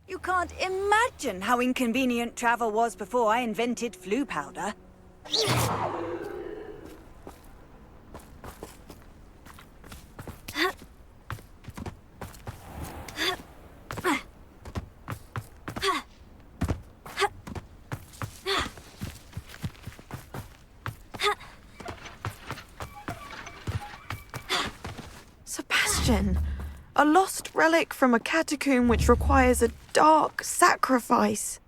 You can't imagine how inconvenient travel was before I invented flu powder. Sebastian, a lost relic from a catacomb which requires a dark sacrifice.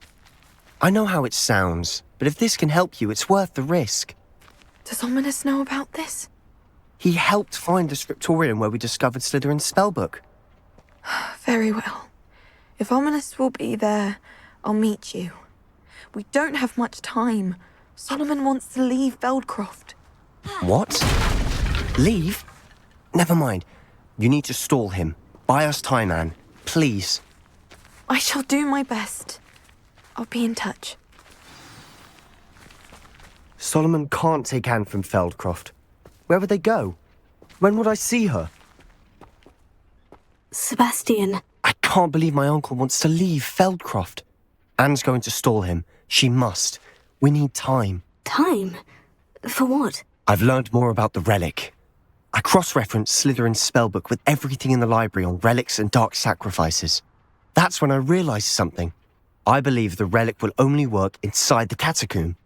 I know how it sounds, but if this can help you, it's worth the risk. Does Ominous know about this? He helped find the scriptorium where we discovered Slytherin's spellbook. Very well. If Ominous will be there, I'll meet you. We don't have much time. Solomon wants to leave Feldcroft. What? Leave? Never mind. You need to stall him. Buy us time, Anne. Please. I shall do my best. I'll be in touch. Solomon can't take Anne from Feldcroft. Where would they go? When would I see her? Sebastian. I can't believe my uncle wants to leave Feldcroft. Anne's going to stall him. She must. We need time. Time? For what? I've learned more about the relic. I cross-referenced Slytherin's spellbook with everything in the library on relics and dark sacrifices. That's when I realized something. I believe the relic will only work inside the catacomb.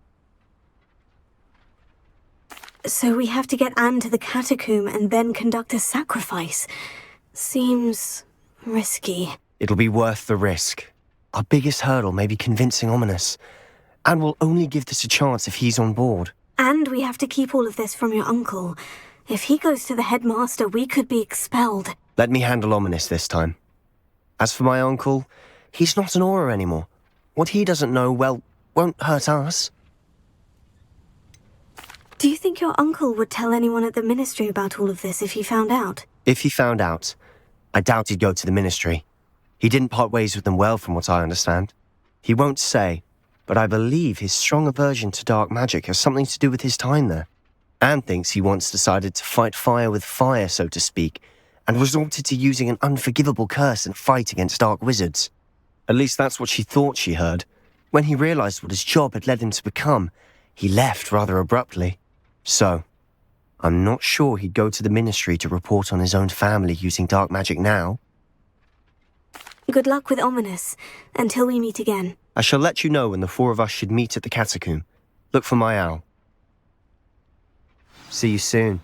So we have to get Anne to the catacomb and then conduct a sacrifice. Seems risky. It'll be worth the risk. Our biggest hurdle may be convincing Ominous. And we'll only give this a chance if he's on board. And we have to keep all of this from your uncle. If he goes to the headmaster, we could be expelled. Let me handle Ominous this time. As for my uncle, he's not an Auror anymore. What he doesn't know, well, won't hurt us. Do you think your uncle would tell anyone at the ministry about all of this if he found out? If he found out, I doubt he'd go to the ministry. He didn't part ways with them well, from what I understand. He won't say, but I believe his strong aversion to dark magic has something to do with his time there. Anne thinks he once decided to fight fire with fire, so to speak, and resorted to using an unforgivable curse in fight against dark wizards. At least that's what she thought she heard. When he realized what his job had led him to become, he left rather abruptly. So, I'm not sure he'd go to the ministry to report on his own family using dark magic now. Good luck with Ominous, until we meet again. I shall let you know when the four of us should meet at the catacomb. Look for my owl. See you soon.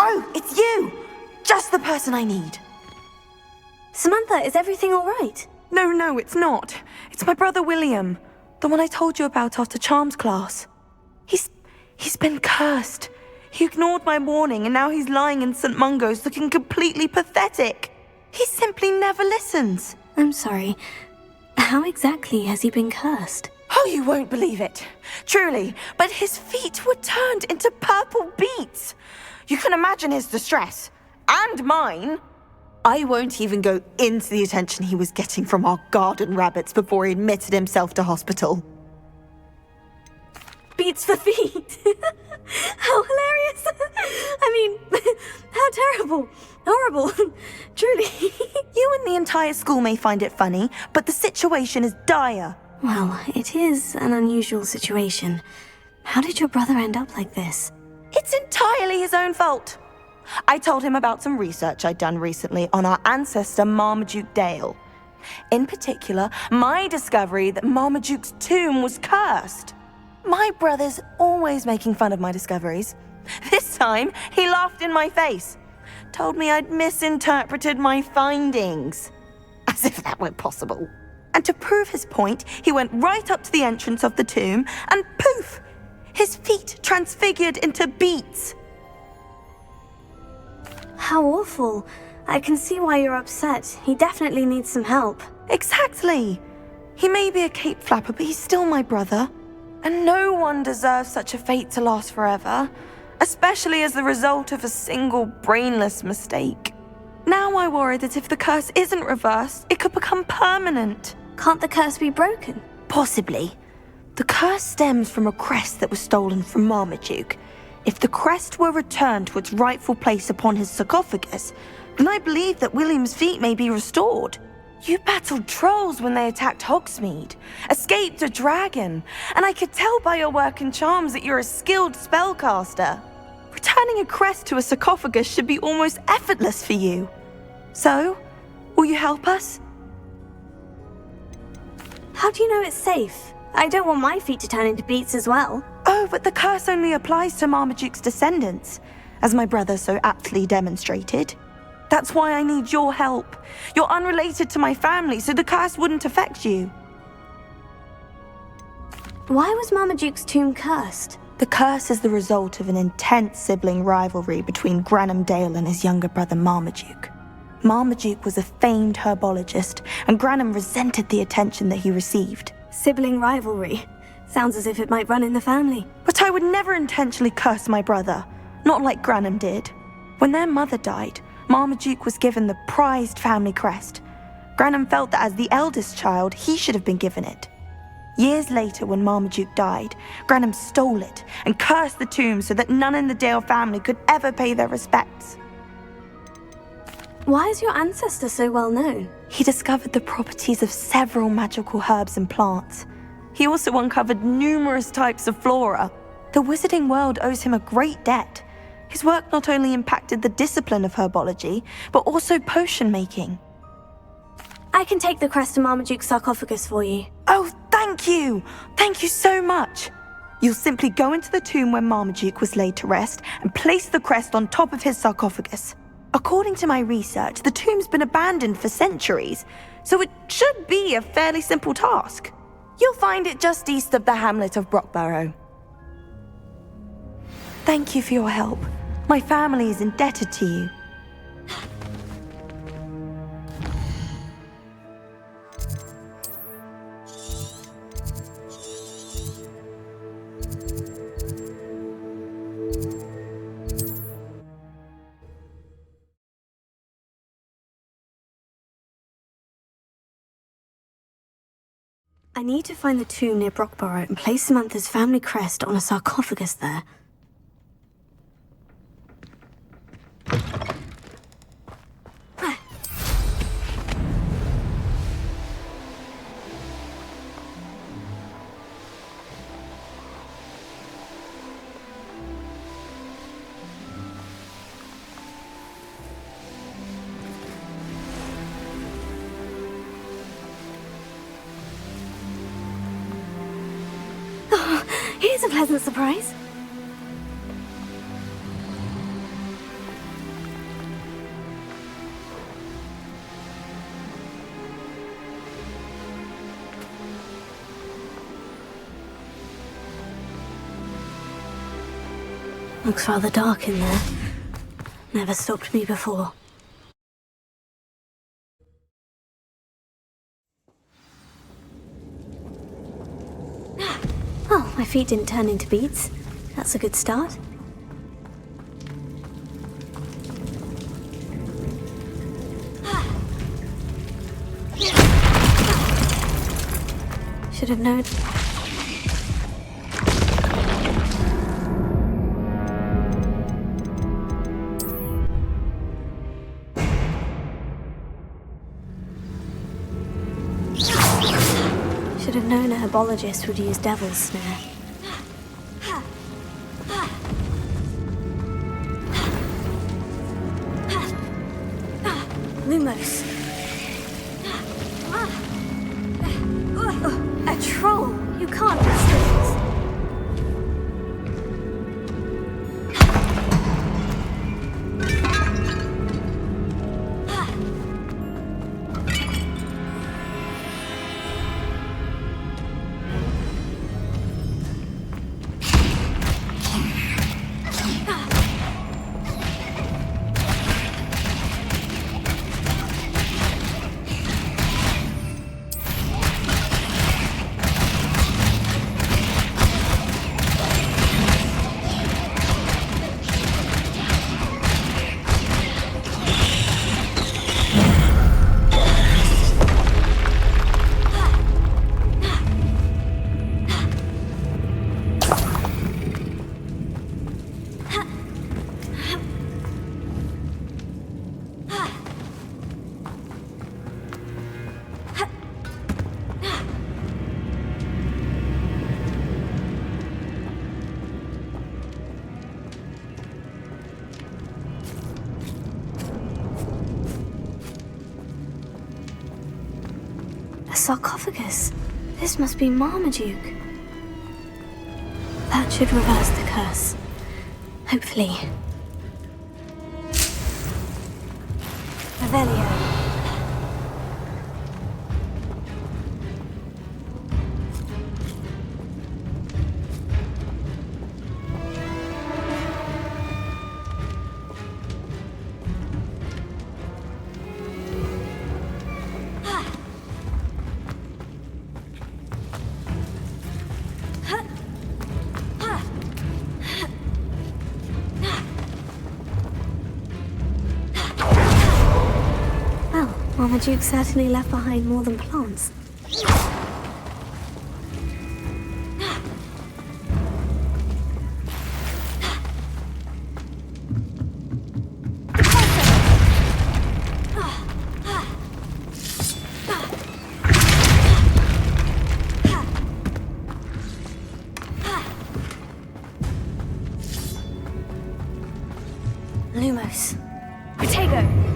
Oh, it's you! Just the person I need. Samantha, is everything all right? No, it's not. It's my brother William, the one I told you about after Charms class. He's been cursed. He ignored my warning and now he's lying in St. Mungo's looking completely pathetic. He simply never listens. I'm sorry. How exactly has he been cursed? Oh, you won't believe it. Truly, but his feet were turned into purple beets. You can imagine his distress. And mine. I won't even go into the attention he was getting from our garden rabbits before he admitted himself to hospital. Beats for feet. How hilarious. I mean, how terrible. Horrible. Truly. You and the entire school may find it funny, but the situation is dire. Well, it is an unusual situation. How did your brother end up like this? It's entirely his own fault. I told him about some research I'd done recently on our ancestor Marmaduke Dale. In particular, my discovery that Marmaduke's tomb was cursed. My brother's always making fun of my discoveries. This time, he laughed in my face. Told me I'd misinterpreted my findings. As if that were possible. And to prove his point, he went right up to the entrance of the tomb and poof! His feet transfigured into beets. How awful. I can see why you're upset. He definitely needs some help. Exactly. He may be a cape flapper, but he's still my brother. And no one deserves such a fate to last forever, especially as the result of a single brainless mistake. Now I worry that if the curse isn't reversed, it could become permanent. Can't the curse be broken? Possibly. The curse stems from a crest that was stolen from Marmaduke. If the crest were returned to its rightful place upon his sarcophagus, then I believe that William's feet may be restored. You battled trolls when they attacked Hogsmeade, escaped a dragon, and I could tell by your work and charms that you're a skilled spellcaster. Returning a crest to a sarcophagus should be almost effortless for you. So, will you help us? How do you know it's safe? I don't want my feet to turn into beets as well. Oh, but the curse only applies to Marmaduke's descendants, as my brother so aptly demonstrated. That's why I need your help. You're unrelated to my family, so the curse wouldn't affect you. Why was Marmaduke's tomb cursed? The curse is the result of an intense sibling rivalry between Granham Dale and his younger brother Marmaduke. Marmaduke was a famed herbologist, and Granham resented the attention that he received. Sibling rivalry. Sounds as if it might run in the family. But I would never intentionally curse my brother, not like Granham did. When their mother died, Marmaduke was given the prized family crest. Granham felt that as the eldest child, he should have been given it. Years later, when Marmaduke died, Granham stole it and cursed the tomb so that none in the Dale family could ever pay their respects. Why is your ancestor so well known? He discovered the properties of several magical herbs and plants. He also uncovered numerous types of flora. The wizarding world owes him a great debt. His work not only impacted the discipline of herbology, but also potion making. I can take the crest to Marmaduke's sarcophagus for you. Oh, thank you! Thank you so much! You'll simply go into the tomb where Marmaduke was laid to rest and place the crest on top of his sarcophagus. According to my research, the tomb's been abandoned for centuries, so it should be a fairly simple task. You'll find it just east of the hamlet of Brockborough. Thank you for your help. My family is indebted to you. I need to find the tomb near Brockborough and place Samantha's family crest on a sarcophagus there. Here's a pleasant surprise. Looks rather dark in there. Never stopped me before. Oh, my feet didn't turn into beets. That's a good start. Should have known. Should have known a herbologist would use devil's snare. Lumos. A troll! You can't risk this. A sarcophagus. This must be Marmaduke. That should reverse the curse. Hopefully. Revelio. Marmaduke certainly left behind more than plants. Lumos. Protego!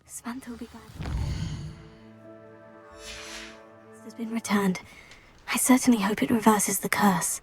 Samantha will be glad. This has been returned. I certainly hope it reverses the curse.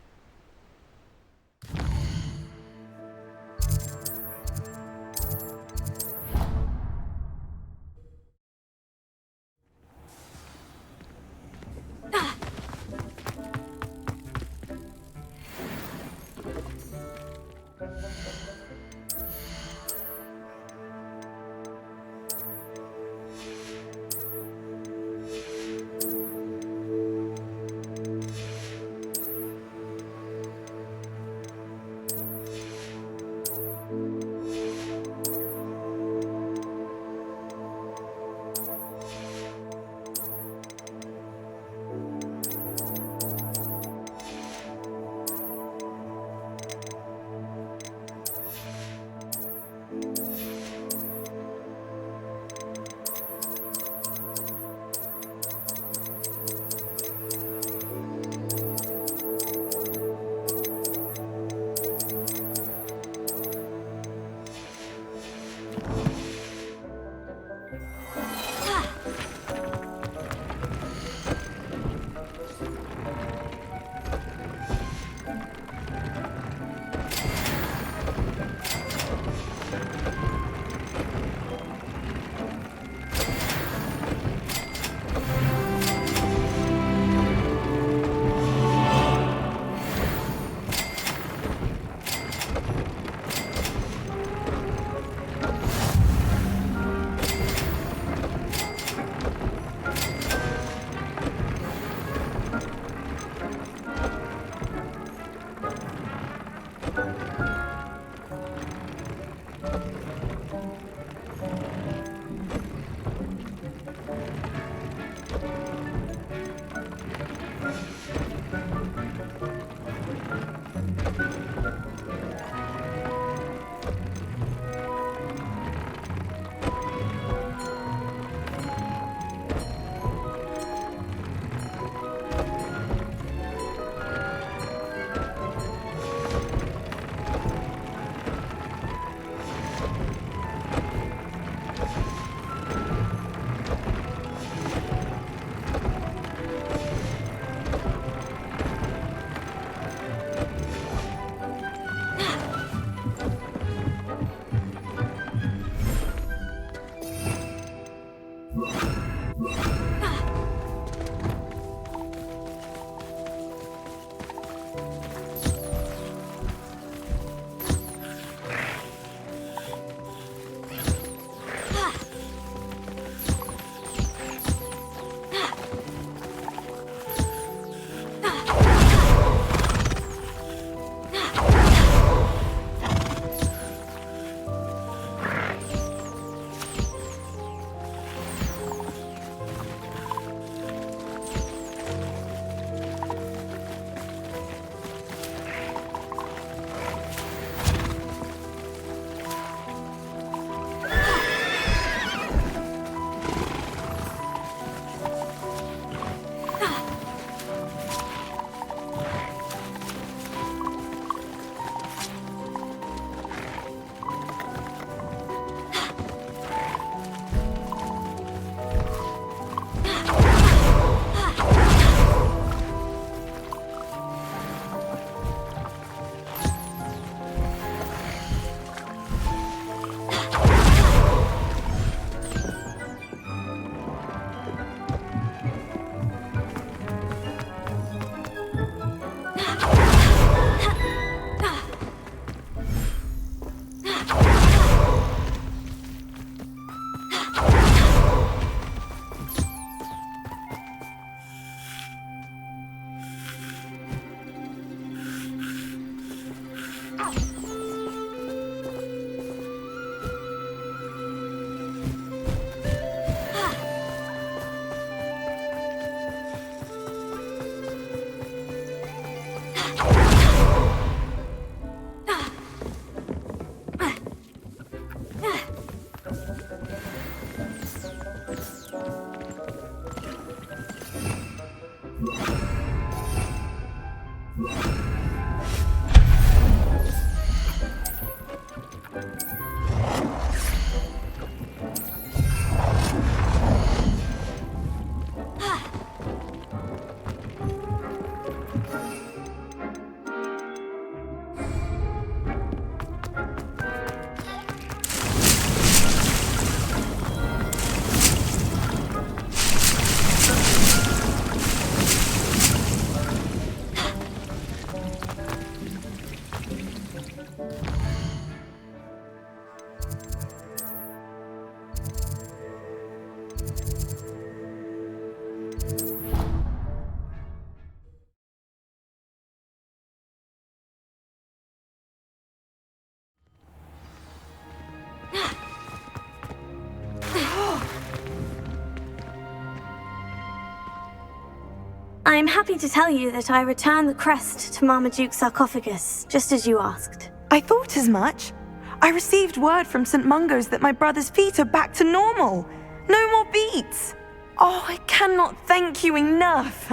I'm happy to tell you that I returned the crest to Marmaduke's sarcophagus, just as you asked. I thought as much. I received word from St. Mungo's that my brother's feet are back to normal. No more beats. Oh, I cannot thank you enough.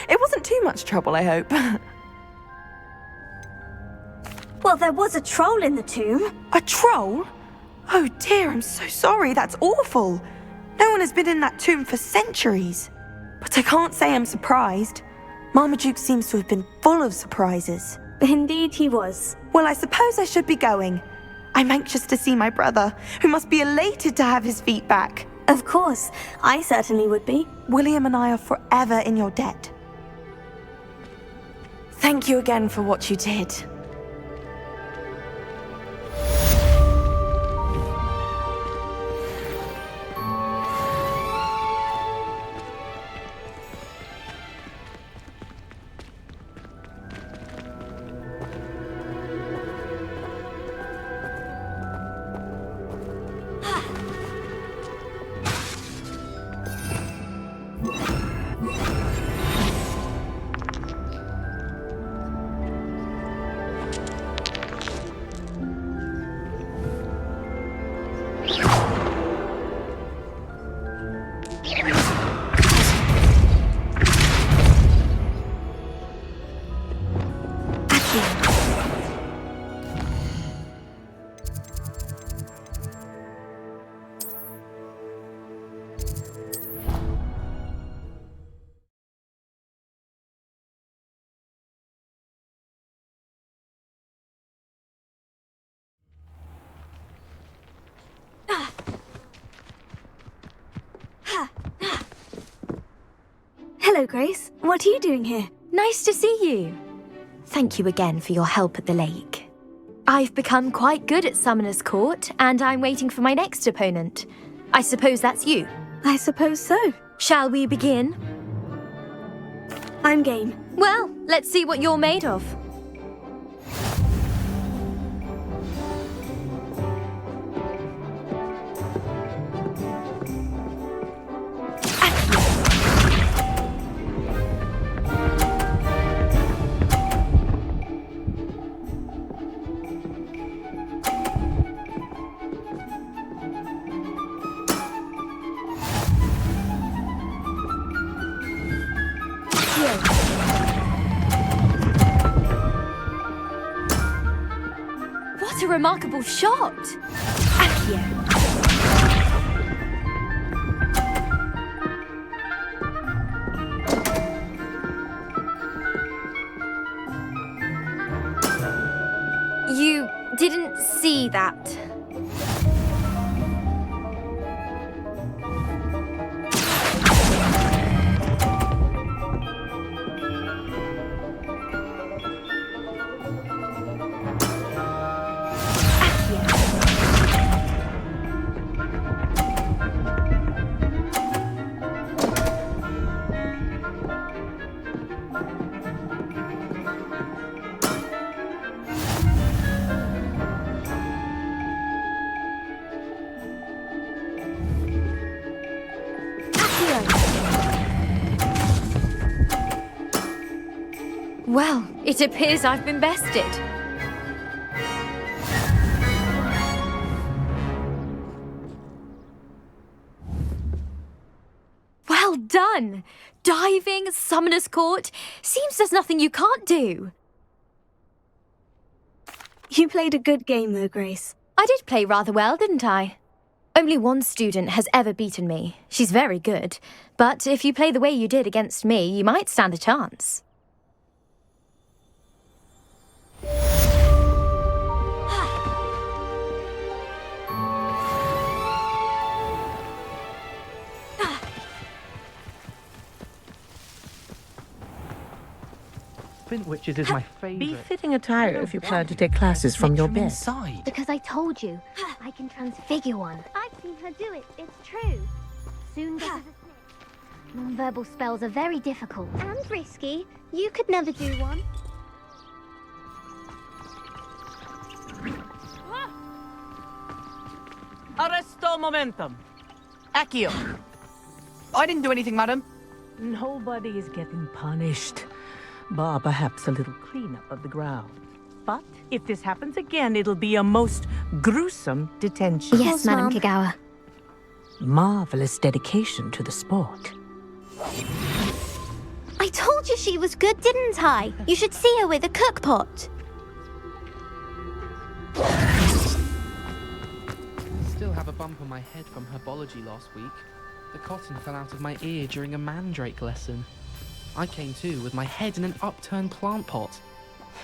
It wasn't too much trouble, I hope. Well, there was a troll in the tomb. A troll? Oh dear, I'm so sorry. That's awful. No one has been in that tomb for centuries. But I can't say I'm surprised. Marmaduke seems to have been full of surprises. Indeed he was. Well, I suppose I should be going. I'm anxious to see my brother, who must be elated to have his feet back. Of course, I certainly would be. William and I are forever in your debt. Thank you again for what you did. Hello, Grace. What are you doing here? Nice to see you. Thank you again for your help at the lake. I've become quite good at Summoner's Court, and I'm waiting for my next opponent. I suppose that's you. I suppose so. Shall we begin? I'm game. Well, let's see what you're made of. What a remarkable shot! Accio. You didn't see that. Well, it appears I've been bested. Well done! Diving, Summoner's Court. Seems there's nothing you can't do. You played a good game, though, Grace. I did play rather well, didn't I? Only one student has ever beaten me. She's very good. But if you play the way you did against me, you might stand a chance. Witches is my favourite. Befitting attire if you plan to take classes from your bed. Inside. Because I told you, I can transfigure one. I've seen her do it, it's true. Soon does a snitch. Non-verbal spells are very difficult. And risky. You could never do one. Arresto momentum. Accio. I didn't do anything, madam. Nobody is getting punished. Bar perhaps a little cleanup of the ground. But if this happens again, it'll be a most gruesome detention. Yes, Madam Mom. Kagawa. Marvelous dedication to the sport. I told you she was good, didn't I? You should see her with a cook pot. Still have a bump on my head from herbology last week. The cotton fell out of my ear during a mandrake lesson. I came to with my head in an upturned plant pot.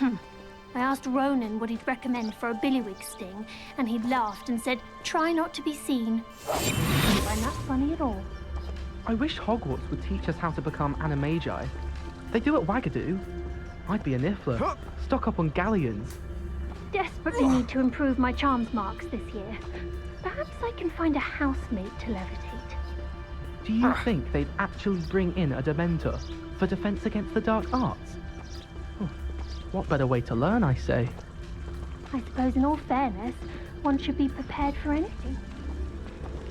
I asked Ronan what he'd recommend for a billywig sting, and he laughed and said, try not to be seen. Didn't find that funny at all. I wish Hogwarts would teach us how to become animagi. They do at Wagadoo. I'd be a niffler, stock up on galleons. Desperately need to improve my charms marks this year. Perhaps I can find a housemate to levitate. Do you think they'd actually bring in a Dementor for defense against the dark arts? What better way to learn, I say? I suppose in all fairness, one should be prepared for anything.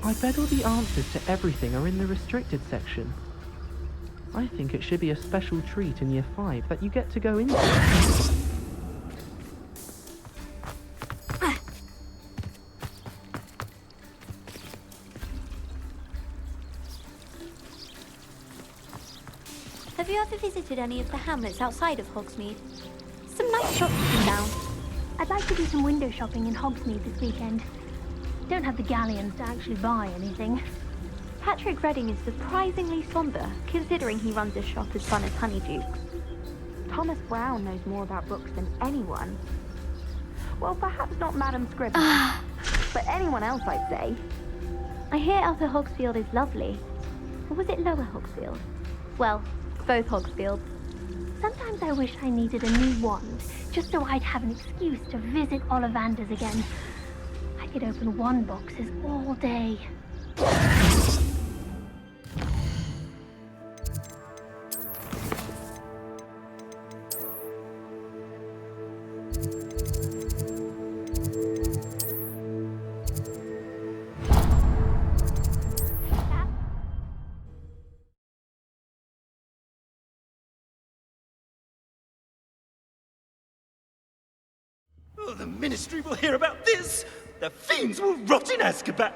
I bet all the answers to everything are in the restricted section. I think it should be a special treat in Year 5 that you get to go into. Have you ever visited any of the hamlets outside of Hogsmeade? Some nice shops you can down. I'd like to do some window shopping in Hogsmeade this weekend. Don't have the galleons to actually buy anything. Patrick Redding is surprisingly somber, considering he runs a shop as fun as Honeydukes. Thomas Brown knows more about books than anyone. Well, perhaps not Madam Scribner, but anyone else, I'd say. I hear Upper Hogsfield is lovely. Or was it Lower Hogsfield? Well, both Hogsfields. Sometimes I wish I needed a new wand, just so I'd have an excuse to visit Ollivanders again. I could open wand boxes all day. Oh, the Ministry will hear about this! The fiends will rot in Azkaban!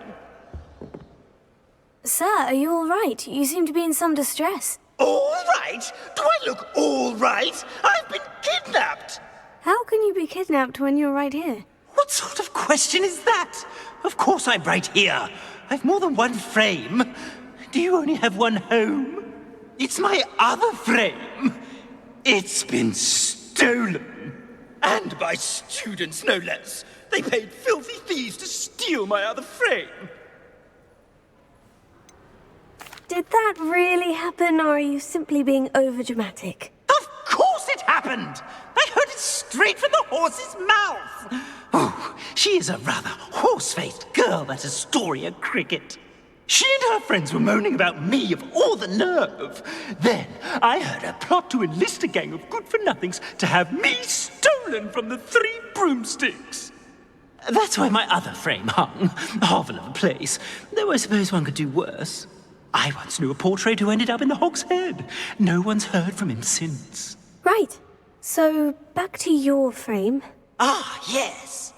Sir, are you all right? You seem to be in some distress. All right? Do I look all right? I've been kidnapped! How can you be kidnapped when you're right here? What sort of question is that? Of course I'm right here. I've more than one frame. Do you only have one home? It's my other frame. It's been stolen. And by students, no less. They paid filthy thieves to steal my other frame. Did that really happen, or are you simply being overdramatic? Of course it happened! I heard it straight from the horse's mouth! Oh, she is a rather horse-faced girl, that Astoria Cricket. She and her friends were moaning about me of all the nerve. Then I heard her plot to enlist a gang of good-for-nothings to have me stolen from the Three Broomsticks. That's why my other frame hung. A hovel of a place, though I suppose one could do worse. I once knew a portrait who ended up in the Hog's Head. No one's heard from him since. Right. So, back to your frame. Ah, yes.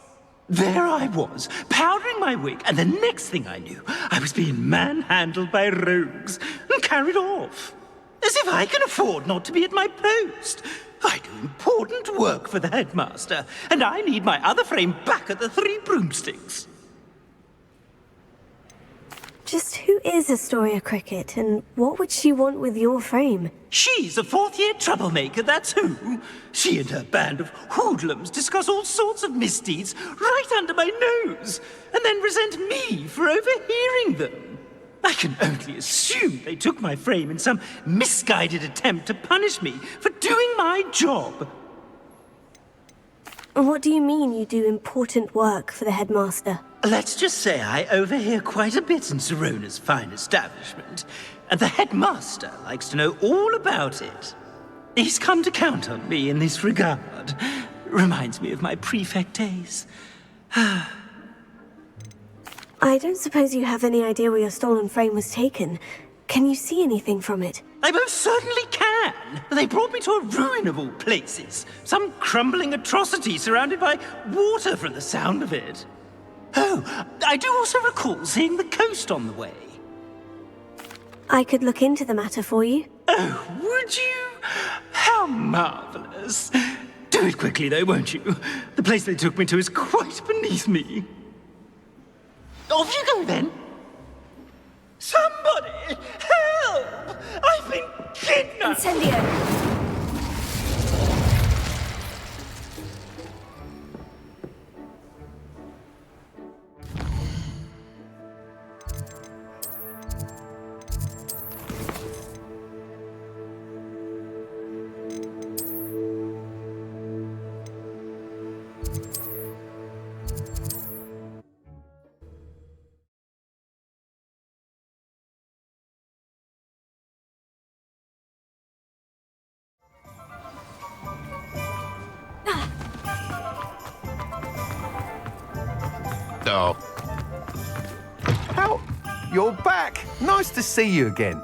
There I was, powdering my wig, and the next thing I knew, I was being manhandled by rogues and carried off. As if I can afford not to be at my post. I do important work for the headmaster, and I need my other frame back at the Three Broomsticks. Just who is Astoria Cricket, and what would she want with your frame? She's a fourth-year troublemaker, that's who. She and her band of hoodlums discuss all sorts of misdeeds right under my nose, and then resent me for overhearing them. I can only assume they took my frame in some misguided attempt to punish me for doing my job. What do you mean you do important work for the headmaster? Let's just say I overhear quite a bit in Serona's fine establishment, and the headmaster likes to know all about it. He's come to count on me in this regard. Reminds me of my prefect days. I don't suppose you have any idea where your stolen frame was taken. Can you see anything from it? I most certainly can. They brought me to a ruin of all places. Some crumbling atrocity surrounded by water from the sound of it. Oh, I do also recall seeing the coast on the way. I could look into the matter for you. Oh, would you? How marvelous. Do it quickly, though, won't you? The place they took me to is quite beneath me. Off you go, then. Somebody, help! I've been kidnapped! Incendio! Oh. How? You're back. Nice to see you again.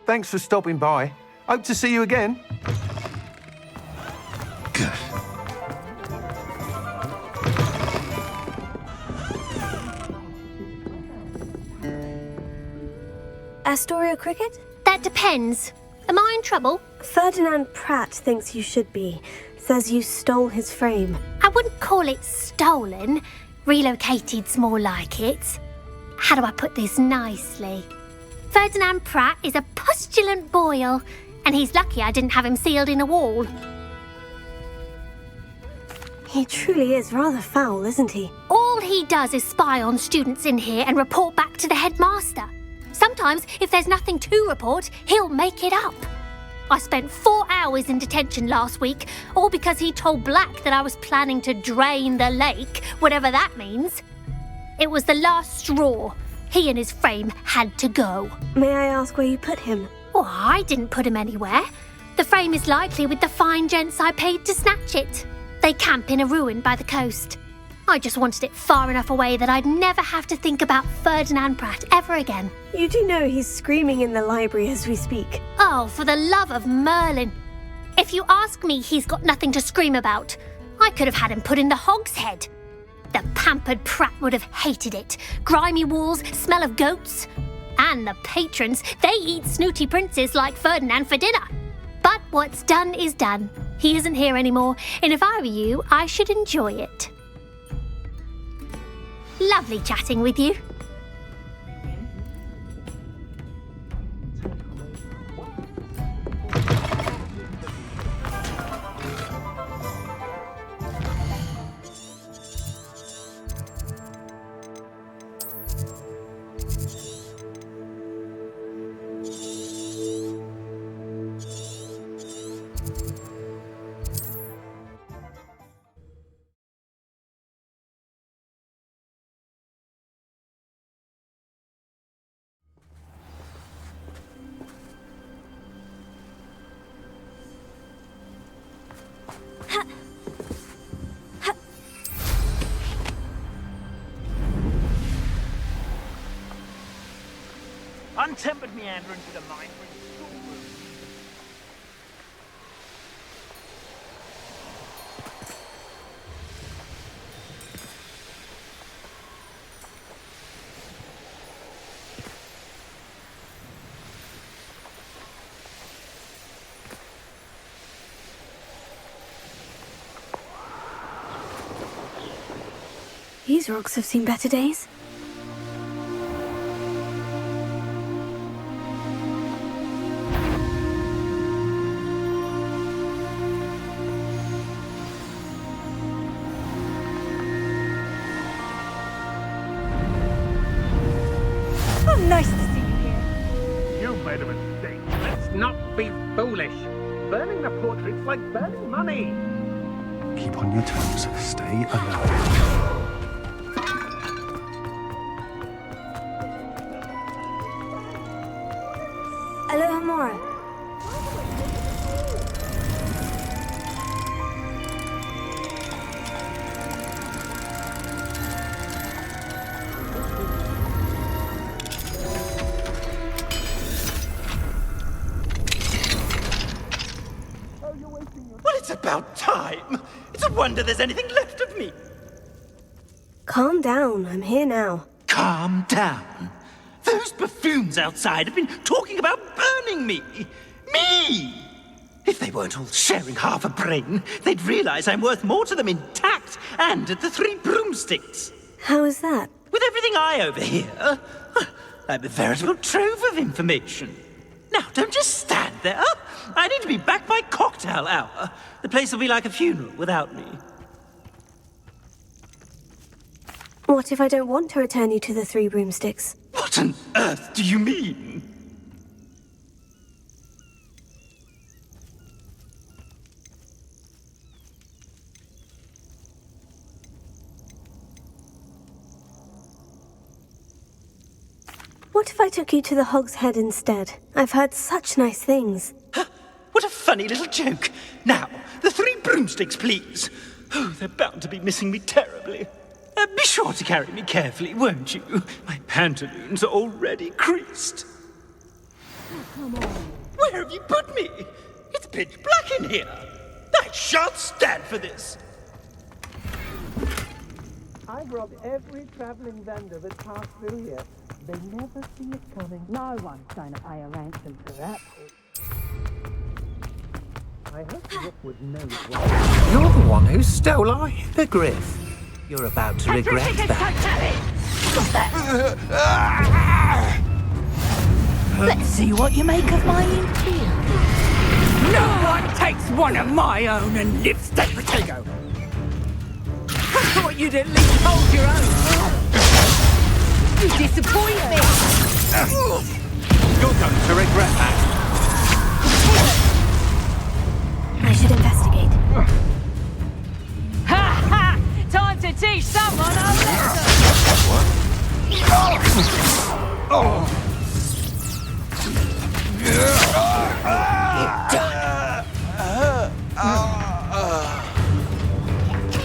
Thanks for stopping by. Hope to see you again. Astoria Cricket? That depends. Am I in trouble? Ferdinand Pratt thinks you should be. Says you stole his frame. I wouldn't call it stolen. Relocated's more like it. How do I put this nicely? Ferdinand Pratt is a postulant boil, and he's lucky I didn't have him sealed in a wall. He truly is rather foul, isn't he? All he does is spy on students in here and report back to the headmaster. Sometimes, if there's nothing to report, he'll make it up. I spent 4 hours in detention last week, all because he told Black that I was planning to drain the lake, whatever that means. It was the last straw. He and his frame had to go. May I ask where you put him? Oh, I didn't put him anywhere. The frame is likely with the fine gents I paid to snatch it. They camp in a ruin by the coast. I just wanted it far enough away that I'd never have to think about Ferdinand Pratt ever again. You do know he's screaming in the library as we speak. Oh, for the love of Merlin. If you ask me, he's got nothing to scream about. I could have had him put in the hogshead. The pampered Pratt would have hated it. Grimy walls, smell of goats. And the patrons, they eat snooty princes like Ferdinand for dinner. But what's done is done. He isn't here anymore, and if I were you, I should enjoy it. Lovely chatting with you. Untempered meander into the mind brings schoolroom. These rocks have seen better days. Nice to see you here. You made a mistake. Let's not be foolish. Burning the portrait's like burning money. Keep on your toes. Stay alert. It's about time. It's a wonder there's anything left of me. Calm down, I'm here now. Calm down. Those buffoons outside have been talking about burning me. Me! If they weren't all sharing half a brain, they'd realize I'm worth more to them intact and at the Three Broomsticks. How is that? With everything I overhear, I'm a veritable trove of information. Now, don't just stand there. I need to be back by cocktail hour. The place will be like a funeral without me. What if I don't want to return you to the Three Broomsticks? What on earth do you mean? What if I took you to the Hog's Head instead? I've heard such nice things. What a funny little joke. Now, the Three Broomsticks, please. Oh, they're bound to be missing me terribly. Be sure to carry me carefully, won't you? My pantaloons are already creased. Come on. Where have you put me? It's pitch black in here. I shan't stand for this. I've robbed every travelling vendor that passed through here. They never see it coming. No one's going to pay a ransom for that. I hope Rookwood knows what... You're the one who stole our hippogriff. You're about to regret that. Let's see what you make of my imperial. No one takes one of my own and lives that potato. I thought you'd at least hold your own. You disappoint me. You're going to regret that. I should investigate. Ha ha! Time to teach someone a lesson!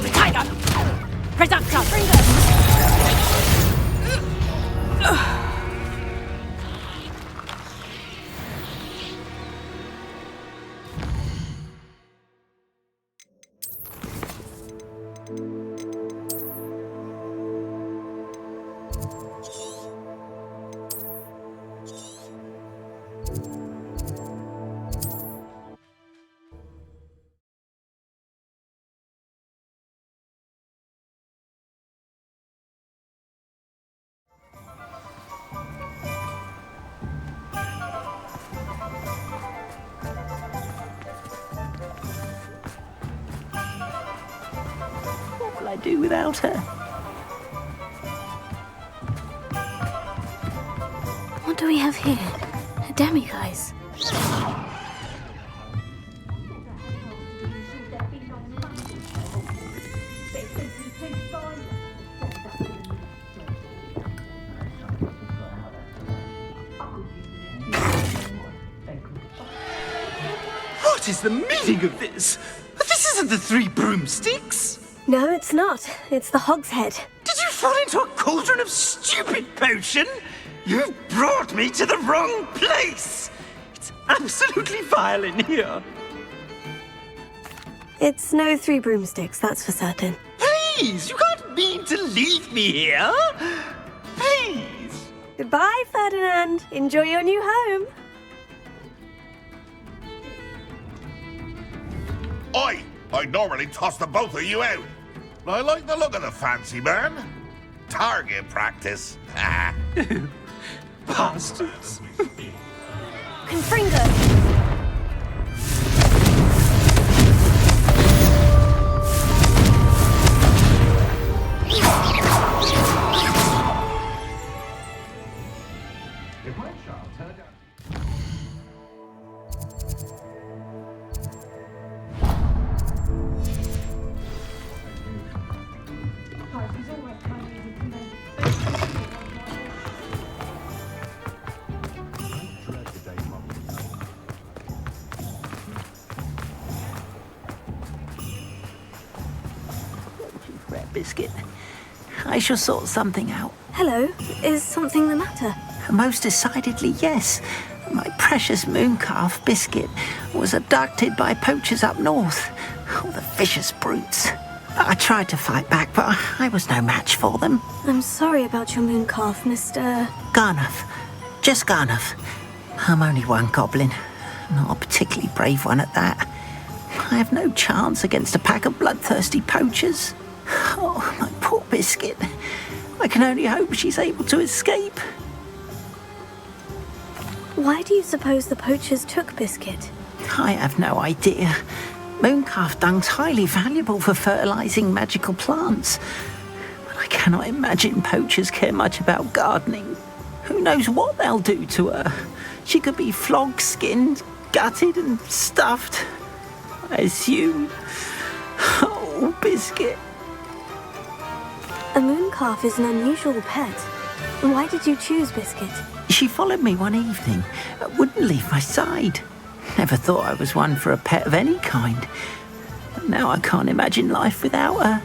Potato! Presumption! What will I do without her? What do we have here? A demiguise. What is the meaning of this? This isn't the Three Broomsticks. No, it's not. It's the Hog's Head. Did you fall into a cauldron of stupid potion? You've brought me to the wrong place. It's absolutely vile in here. It's no Three Broomsticks, that's for certain. Please, you can't mean to leave me here. Please. Goodbye, Ferdinand. Enjoy your new home. Oi! I'd normally toss the both of you out. But I like the look of the fancy man. Target practice. Bastards. Confringo! If my child turned out... Biscuit. I shall sort something out. Hello. Is something the matter? Most decidedly, yes. My precious mooncalf Biscuit was abducted by poachers up north. Oh, the vicious brutes. I tried to fight back, but I was no match for them. I'm sorry about your mooncalf, Mr. Garnuff. Just Garnuff. I'm only one goblin. Not a particularly brave one at that. I have no chance against a pack of bloodthirsty poachers. Oh, my poor Biscuit. I can only hope she's able to escape. Why do you suppose the poachers took Biscuit? I have no idea. Mooncalf dung's highly valuable for fertilizing magical plants. But I cannot imagine poachers care much about gardening. Who knows what they'll do to her? She could be flogged, skinned, gutted and stuffed. I assume. Oh, Biscuit. A mooncalf is an unusual pet. Why did you choose Biscuit? She followed me one evening, wouldn't leave my side. Never thought I was one for a pet of any kind. But now I can't imagine life without her.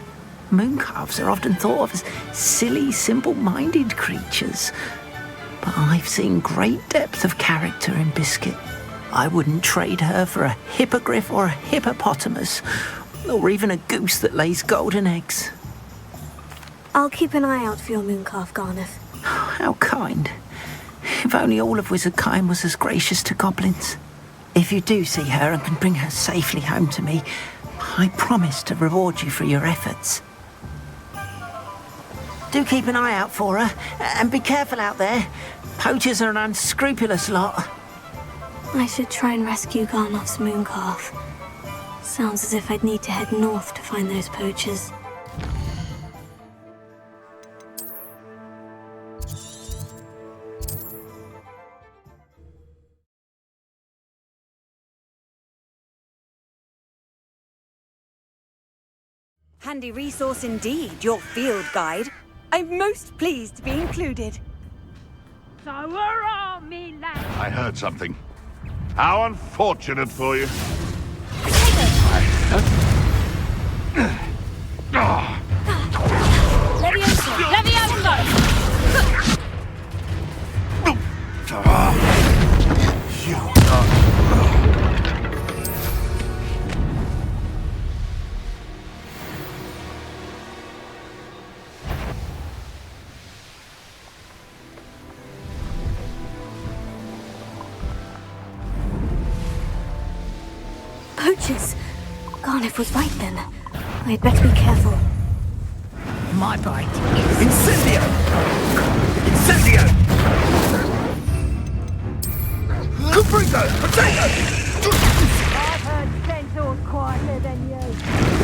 Mooncalves are often thought of as silly, simple-minded creatures. But I've seen great depth of character in Biscuit. I wouldn't trade her for a hippogriff or a hippopotamus, or even a goose that lays golden eggs. I'll keep an eye out for your mooncalf, Garnuff. How kind. If only all of Wizardkind was as gracious to goblins. If you do see her and can bring her safely home to me, I promise to reward you for your efforts. Do keep an eye out for her, and be careful out there. Poachers are an unscrupulous lot. I should try and rescue Garnuff's mooncalf. Sounds as if I'd need to head north to find those poachers. Handy resource indeed, your field guide. I'm most pleased to be included. So we're on, me lad. I heard something. How unfortunate for you. Levioso! Levioso! Poachers! Garnuff was right then. I'd better be careful. My bite is Incendio! Incendio! Caprico! Potato! I've heard centaurs quieter than you.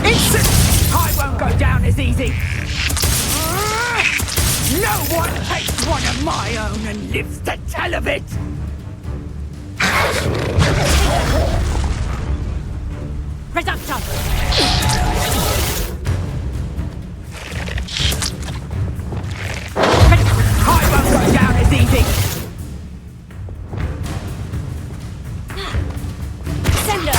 Incent! I won't go down as easy! No one takes one of my own and lives to tell of it! Reducto! I won't go down as easy! Sender!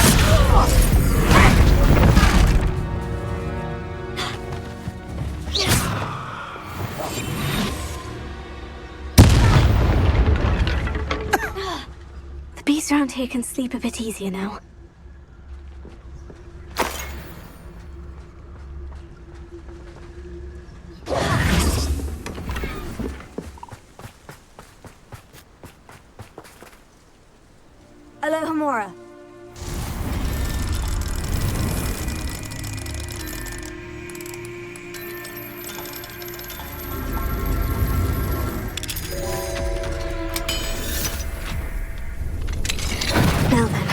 The beast around here can sleep a bit easier now. Alohomora. Now then,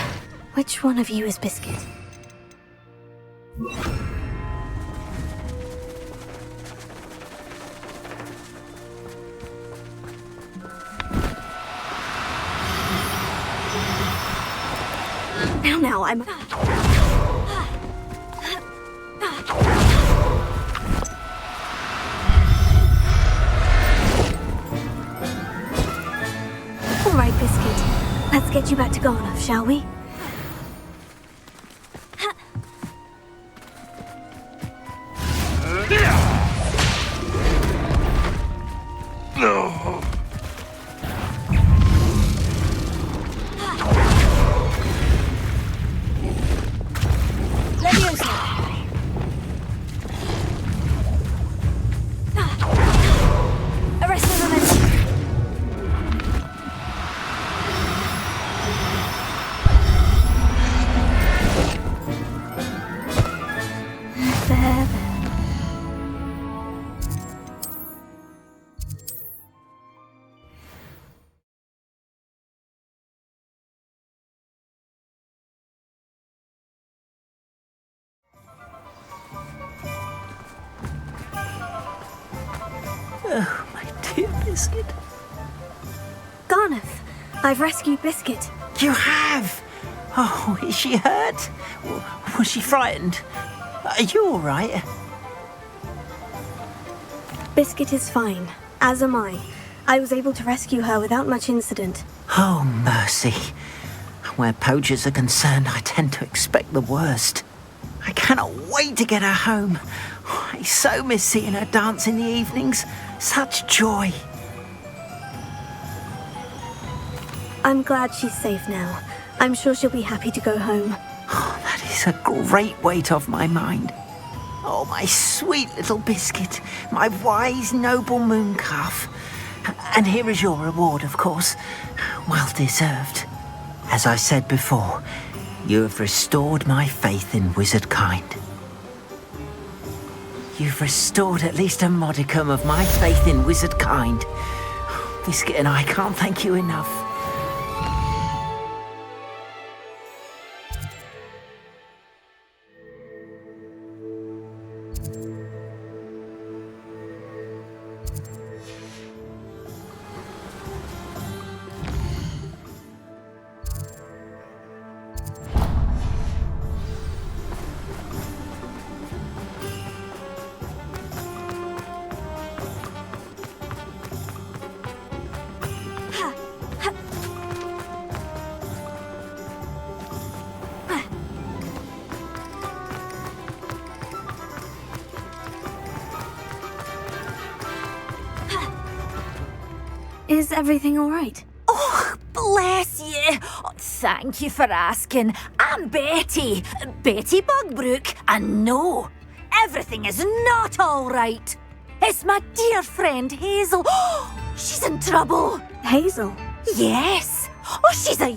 which one of you is Biscuit? Now, I'm... All right, Biscuit. Let's get you back to Garnuff, shall we? Oh, my dear Biscuit. Garneth, I've rescued Biscuit. You have? Oh, is she hurt? Was she frightened? Are you all right? Biscuit is fine, as am I. I was able to rescue her without much incident. Oh, mercy. Where poachers are concerned, I tend to expect the worst. I cannot wait to get her home. I so miss seeing her dance in the evenings. Such joy. I'm glad she's safe now. I'm sure she'll be happy to go home. Oh, that is a great weight off my mind. Oh, my sweet little Biscuit, my wise, noble moon calf. And here is your reward, of course. Well deserved. As I said before, you have restored my faith in wizard kind. You've restored at least a modicum of my faith in wizard kind. Biscuit and I can't thank you enough. Is everything all right? Oh, bless you. Oh, thank you for asking. I'm Betty. Betty Bugbrook. And no, everything is not all right. It's my dear friend Hazel. Oh, she's in trouble. Hazel? Yes. Oh, she's a...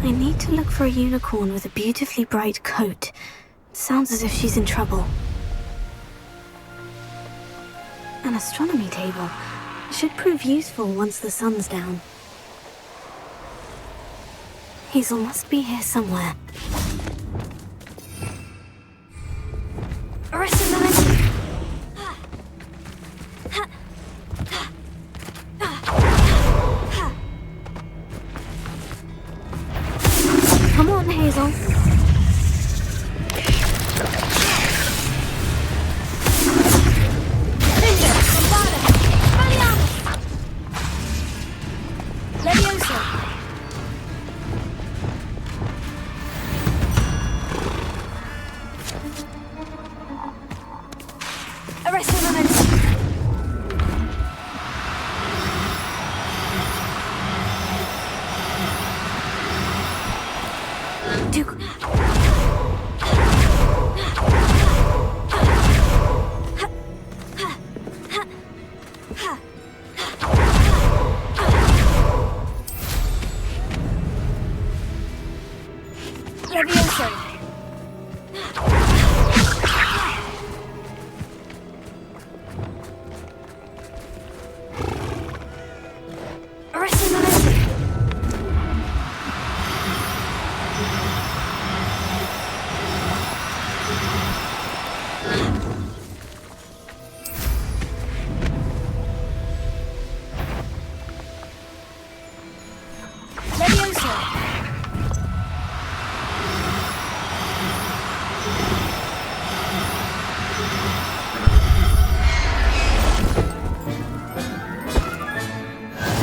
I need to look for a unicorn with a beautifully bright coat. Sounds as if she's in trouble. An astronomy table. Should prove useful once the sun's down. Hazel must be here somewhere. Come on, Hazel.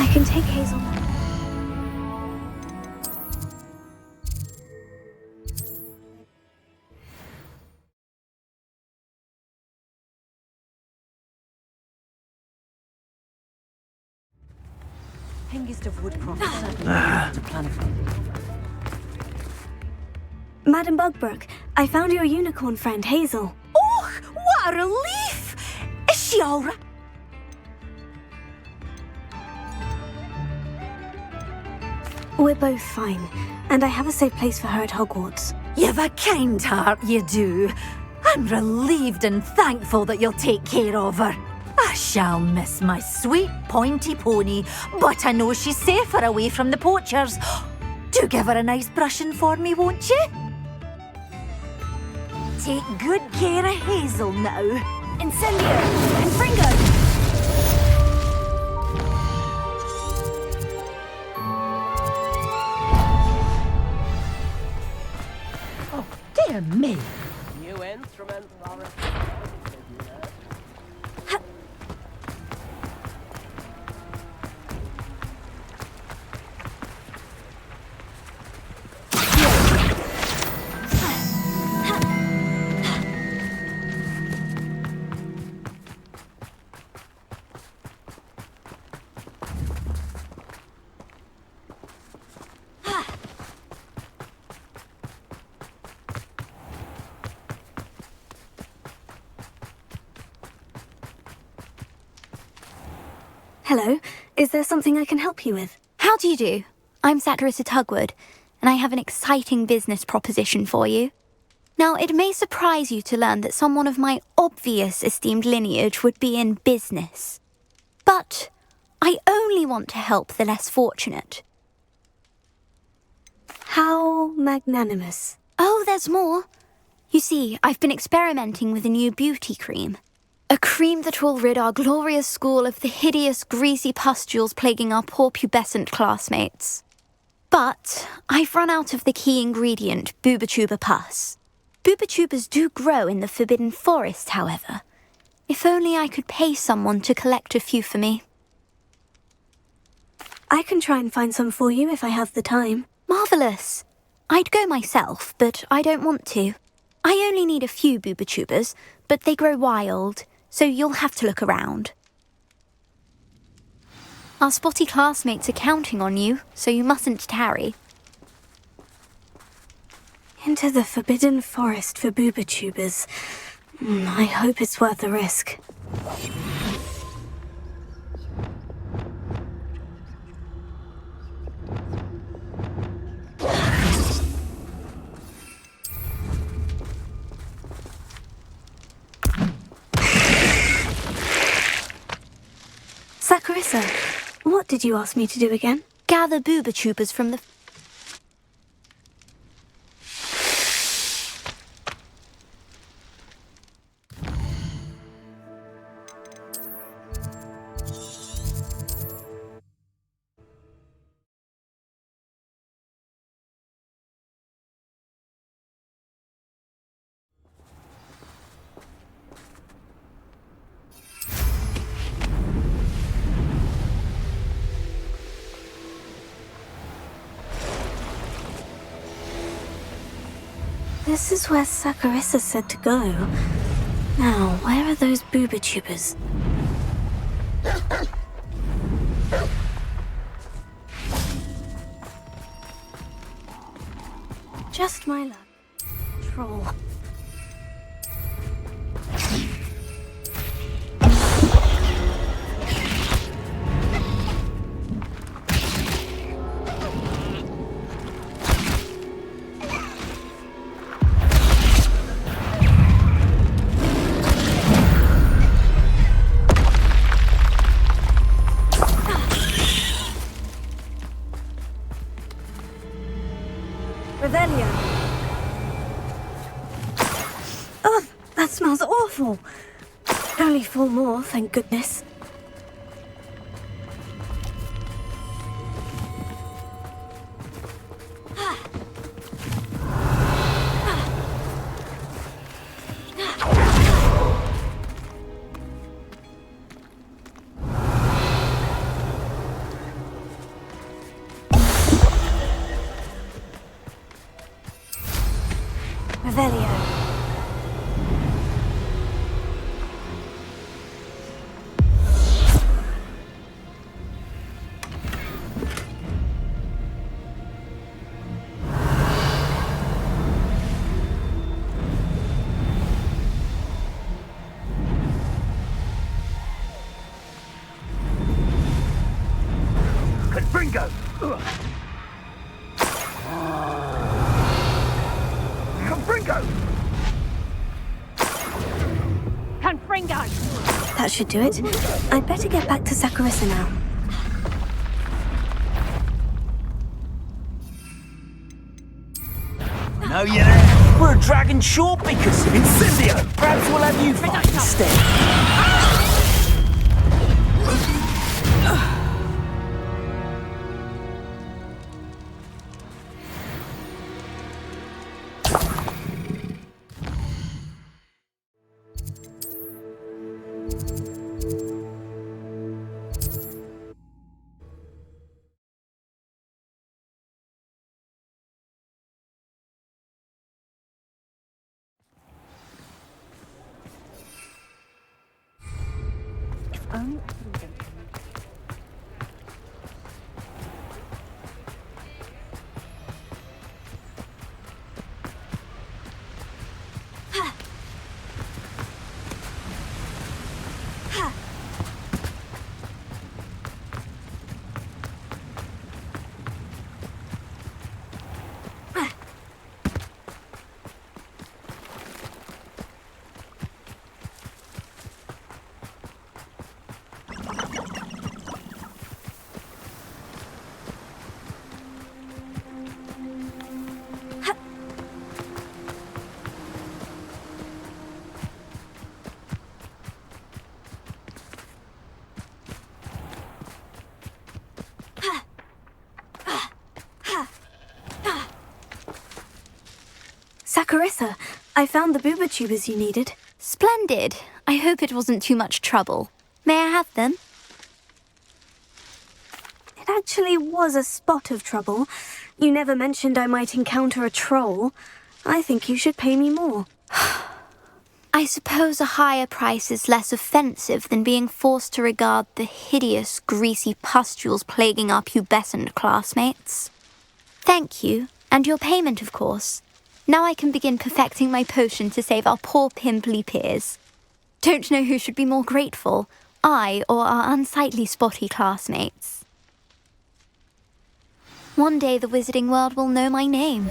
I can take Hazel now. Hengist of Woodcroft certainly to plan for. Madam Bugbrook, I found your unicorn friend, Hazel. Oh, what a relief! Is she all right? We're both fine, and I have a safe place for her at Hogwarts. You've a kind heart, you do. I'm relieved and thankful that you'll take care of her. I shall miss my sweet pointy pony, but I know she's safer away from the poachers. Do give her a nice brushing for me, won't you? Take good care of Hazel now. Incendio and Fringo! Dear me. New instruments are Hello, is there something I can help you with? How do you do? I'm Saccharissa Tugwood, and I have an exciting business proposition for you. Now, it may surprise you to learn that someone of my obvious esteemed lineage would be in business. But I only want to help the less fortunate. How magnanimous. Oh, there's more. You see, I've been experimenting with a new beauty cream. A cream that will rid our glorious school of the hideous, greasy pustules plaguing our poor pubescent classmates. But I've run out of the key ingredient, Booba-Tuber pus. Booba-Tubers do grow in the Forbidden Forest, however. If only I could pay someone to collect a few for me. I can try and find some for you if I have the time. Marvellous. I'd go myself, but I don't want to. I only need a few Booba-Tubers, but they grow wild, so you'll have to look around. Our spotty classmates are counting on you, so you mustn't tarry. Into the Forbidden Forest for Booba-Tubers. I hope it's worth the risk. Saccharissa, what did you ask me to do again? Gather Booba-Tubers from the... This is where Saccharissa said to go. Now, where are those Booba-Tubers? Just my luck. Troll. Oh, that smells awful. Only 4 more, thank goodness. Revelio. That should do it. I'd better get back to Sakurissa now. No, you're there. We're a dragon short because Incendio. Perhaps we'll have you fight instead. Sakurissa, I found the booba tubers you needed. Splendid. I hope it wasn't too much trouble. May I have them? It actually was a spot of trouble. You never mentioned I might encounter a troll. I think you should pay me more. I suppose a higher price is less offensive than being forced to regard the hideous, greasy pustules plaguing our pubescent classmates. Thank you, and your payment, of course. Now I can begin perfecting my potion to save our poor pimply peers. Don't know who should be more grateful, I or our unsightly spotty classmates. One day the wizarding world will know my name,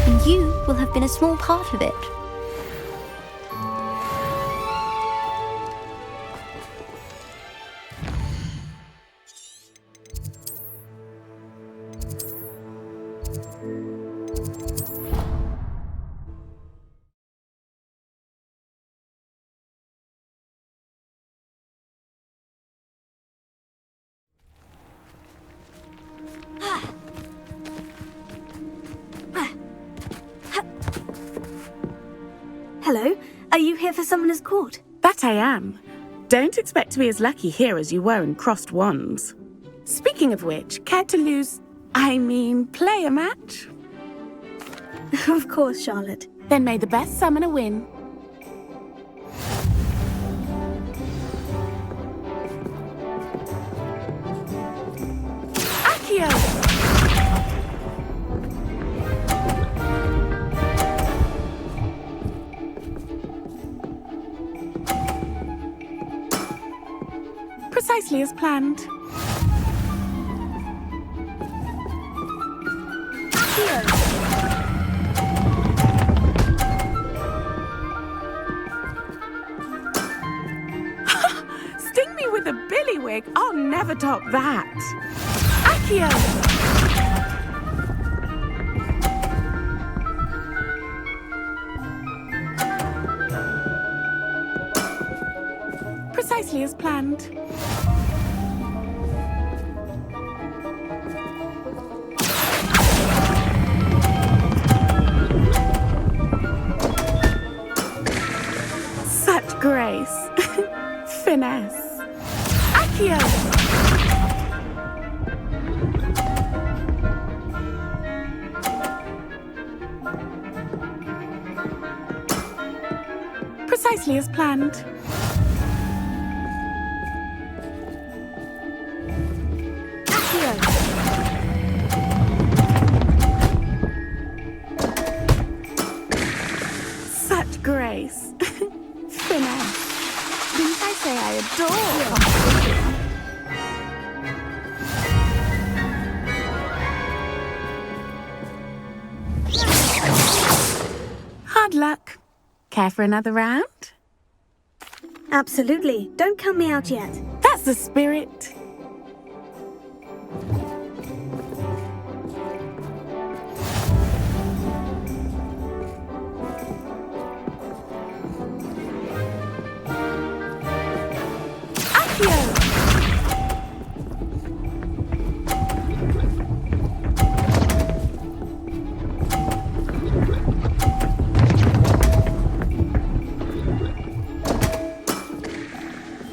and you will have been a small part of it. Hello, are you here for Summoner's Court? That I am. Don't expect to be as lucky here as you were in Crossed Wands. Speaking of which, care to play a match? Of course, Charlotte. Then may the best summoner win. Accio! Precisely as planned. Here. Sting me with a billywig. I'll never top that. Accio! Precisely as planned. Such grace. Finesse. Accio! Precisely as planned. Such grace. Finesse. Didn't I say I adore? Hard luck. Care for another round? Absolutely. Don't count me out yet. That's the spirit.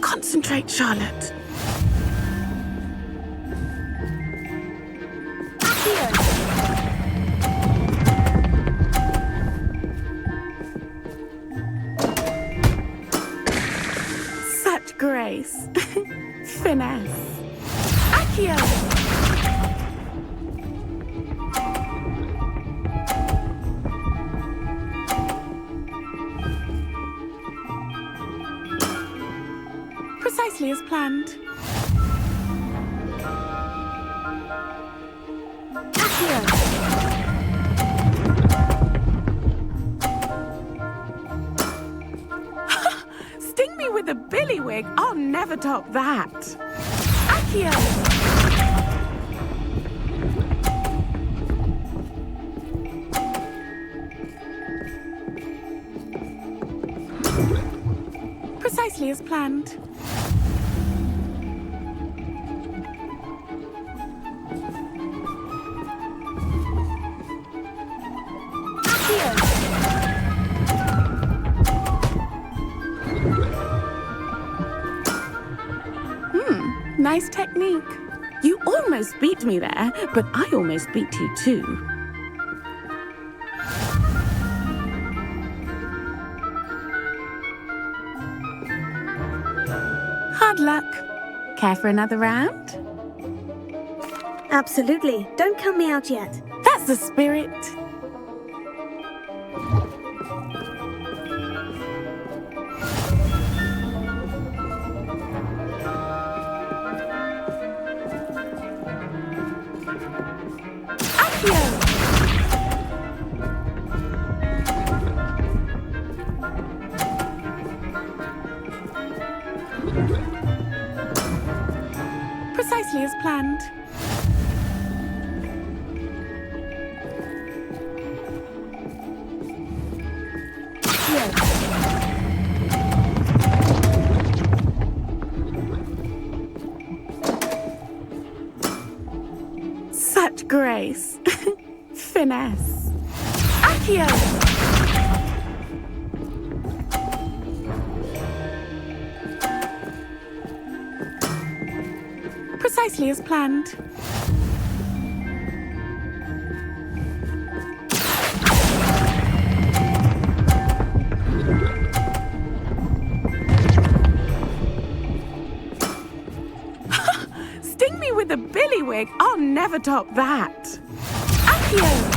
Concentrate, Charlotte. Such grace. Finesse. Accio! Precisely as planned. Sting me with a billywig. I'll never top that. Accio! Precisely as planned. Nice technique. You almost beat me there, but I almost beat you too. Hard luck. Care for another round? Absolutely. Don't count me out yet. That's the spirit. Precisely as planned. Such grace. Finesse. Accio! Precisely as planned. Sting me with a billywig. I'll never top that. Accio!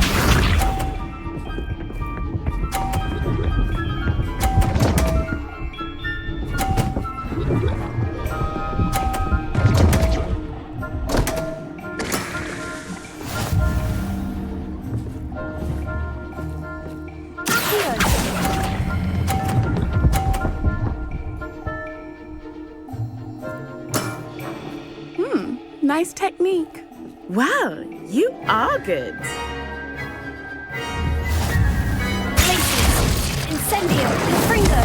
Nice technique. Well, you are good. Incendio! Fringo!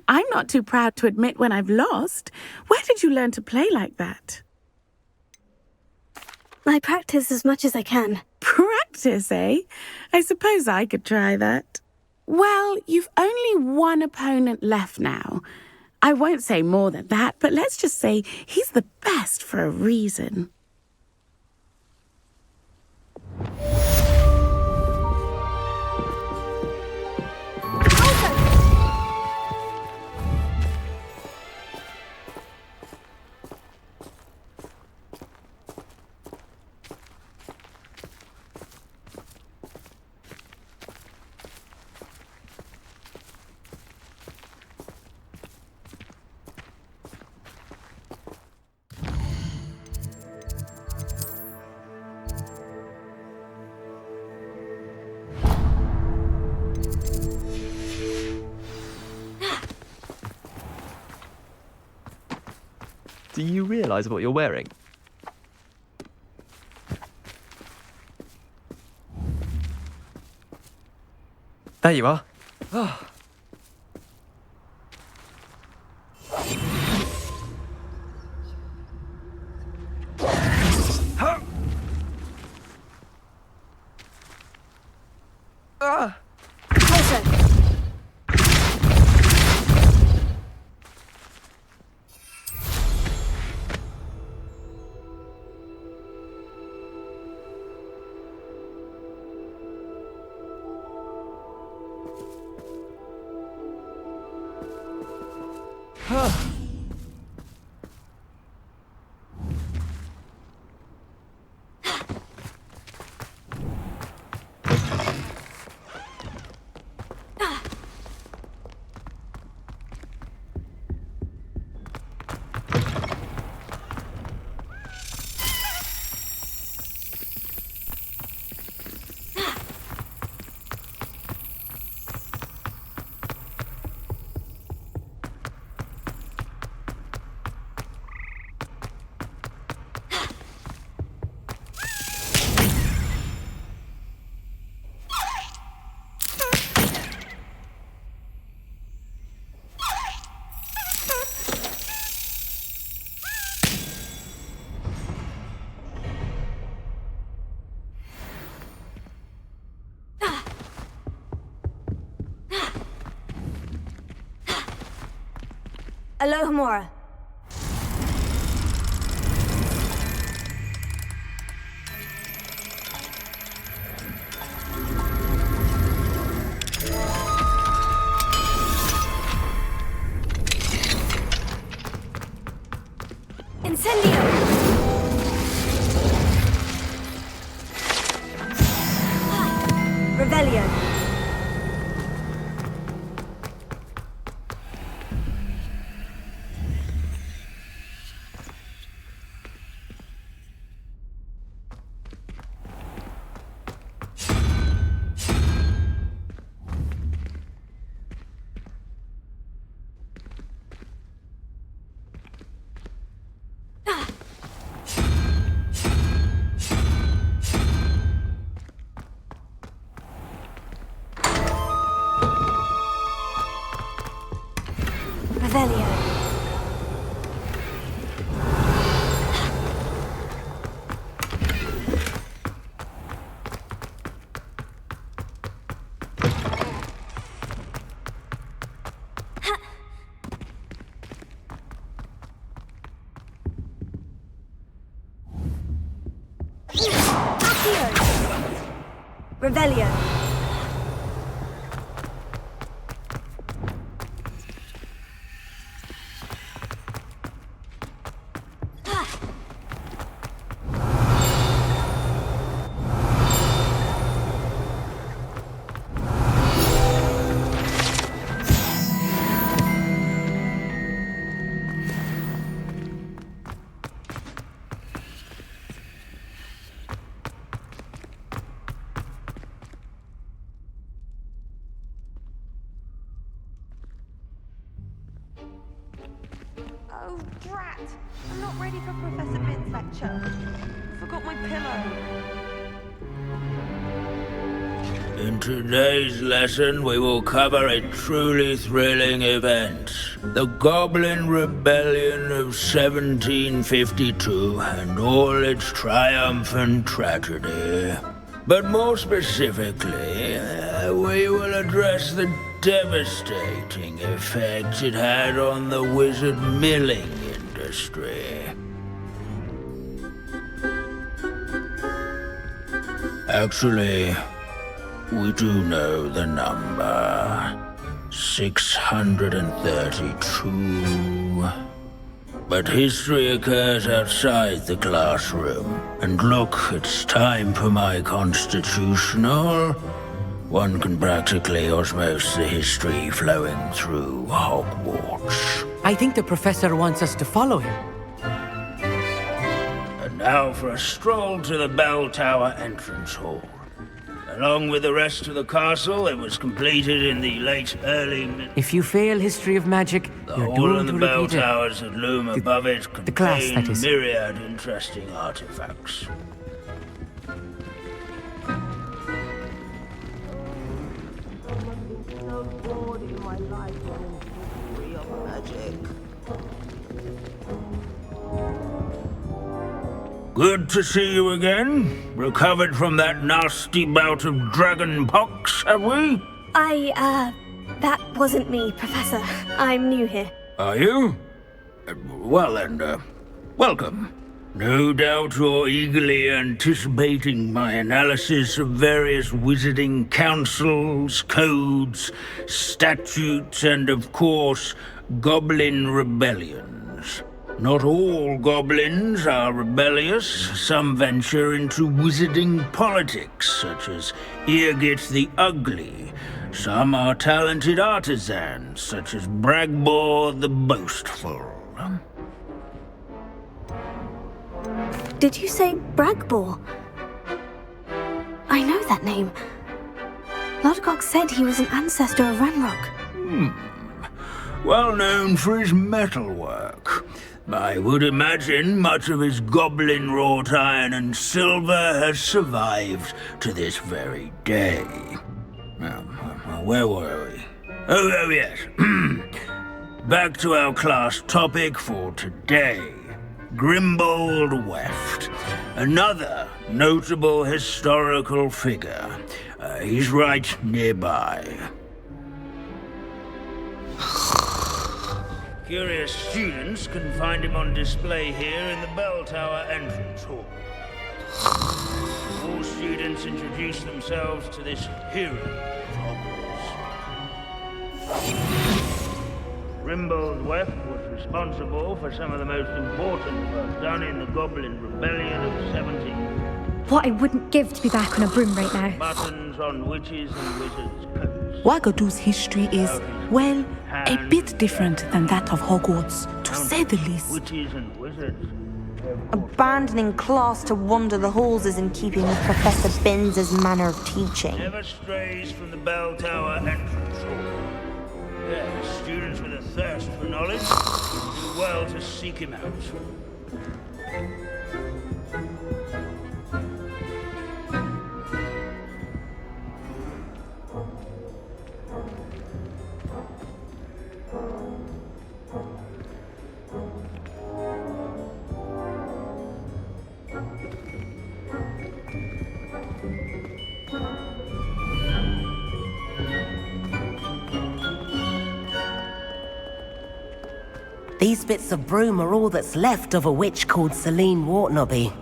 I'm not too proud to admit when I've lost. Where did you learn to play like that? I practice as much as I can. Practice, eh? I suppose I could try that. Well, you've only one opponent left now. I won't say more than that, but let's just say he's the best for a reason. Do you realise what you're wearing? There you are. Oh. Alohomora. Incendio! Revelio. Revelio. Revelio. Oh, drat! I'm not ready for Professor Bin's lecture. Forgot my pillow. In today's lesson, we will cover a truly thrilling event. The Goblin Rebellion of 1752 and all its triumphant tragedy. But more specifically, we will address the devastating effect it had on the wizard milling industry. Actually, we do know the number. 632. But history occurs outside the classroom. And look, it's time for my constitutional. One can practically osmose the history flowing through Hogwarts. I think the professor wants us to follow him. And now for a stroll to the Bell Tower entrance hall. Along with the rest of the castle, it was completed in the late early... If you fail history of magic, The you're hall doomed and to the bell repeat it. towers that loom above it class, that contain is. myriad interesting artifacts. Good to see you again. Recovered from that nasty bout of dragon pox, have we? That wasn't me, Professor. I'm new here. Are you? Well then, welcome. No doubt you're eagerly anticipating my analysis of various wizarding councils, codes, statutes, and of course, goblin rebellions. Not all goblins are rebellious. Some venture into wizarding politics, such as Irgit the Ugly. Some are talented artisans, such as Bragbor the Boastful. Did you say Bragbor? I know that name. Lodgok said he was an ancestor of Ranrock. Well known for his metalwork. I would imagine much of his goblin-wrought iron and silver has survived to this very day. Where were we? Oh yes. Back to our class topic for today. Grimbold Weft. Another notable historical figure. He's right nearby. Curious students can find him on display here in the bell tower entrance hall. All students introduce themselves to this hero of Hogwarts. Grimbold Weft was responsible for some of the most important work done in the Goblin Rebellion of 17. What I wouldn't give to be back on a broom right now. Buttons on witches and wizards' coats. Wagadu's history is, well, a bit different than that of Hogwarts, to say the least. Witches and wizards. Abandoning class to wander the halls is in keeping with Professor Binns' manner of teaching. Never strays from the bell tower entrance hall. Yes, students with a thirst for knowledge do well to seek him out. These bits of broom are all that's left of a witch called Celine Wartnobby.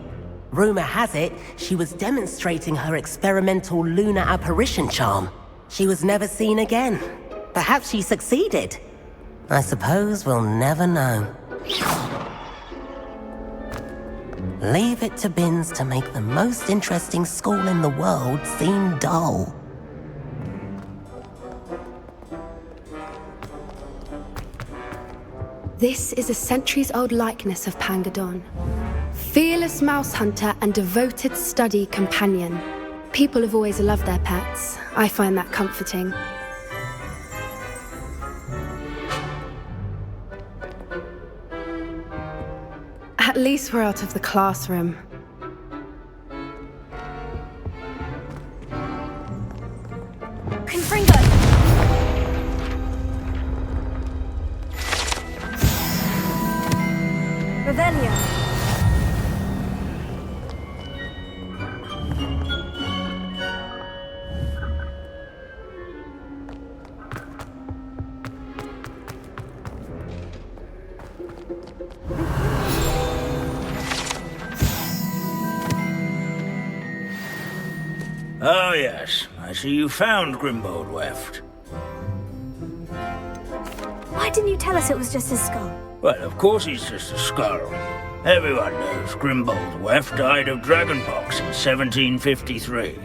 Rumour has it, she was demonstrating her experimental lunar apparition charm. She was never seen again. Perhaps she succeeded. I suppose we'll never know. Leave it to Binns to make the most interesting school in the world seem dull. This is a centuries-old likeness of Pangadon. Fearless mouse hunter and devoted study companion. People have always loved their pets. I find that comforting. At least we're out of the classroom. Confringo! Revelio! Oh yes, I see you found Grimbold Weft. Why didn't you tell us it was just his skull? Well, of course he's just a skull. Everyone knows Grimbold Weft died of dragonpox in 1753.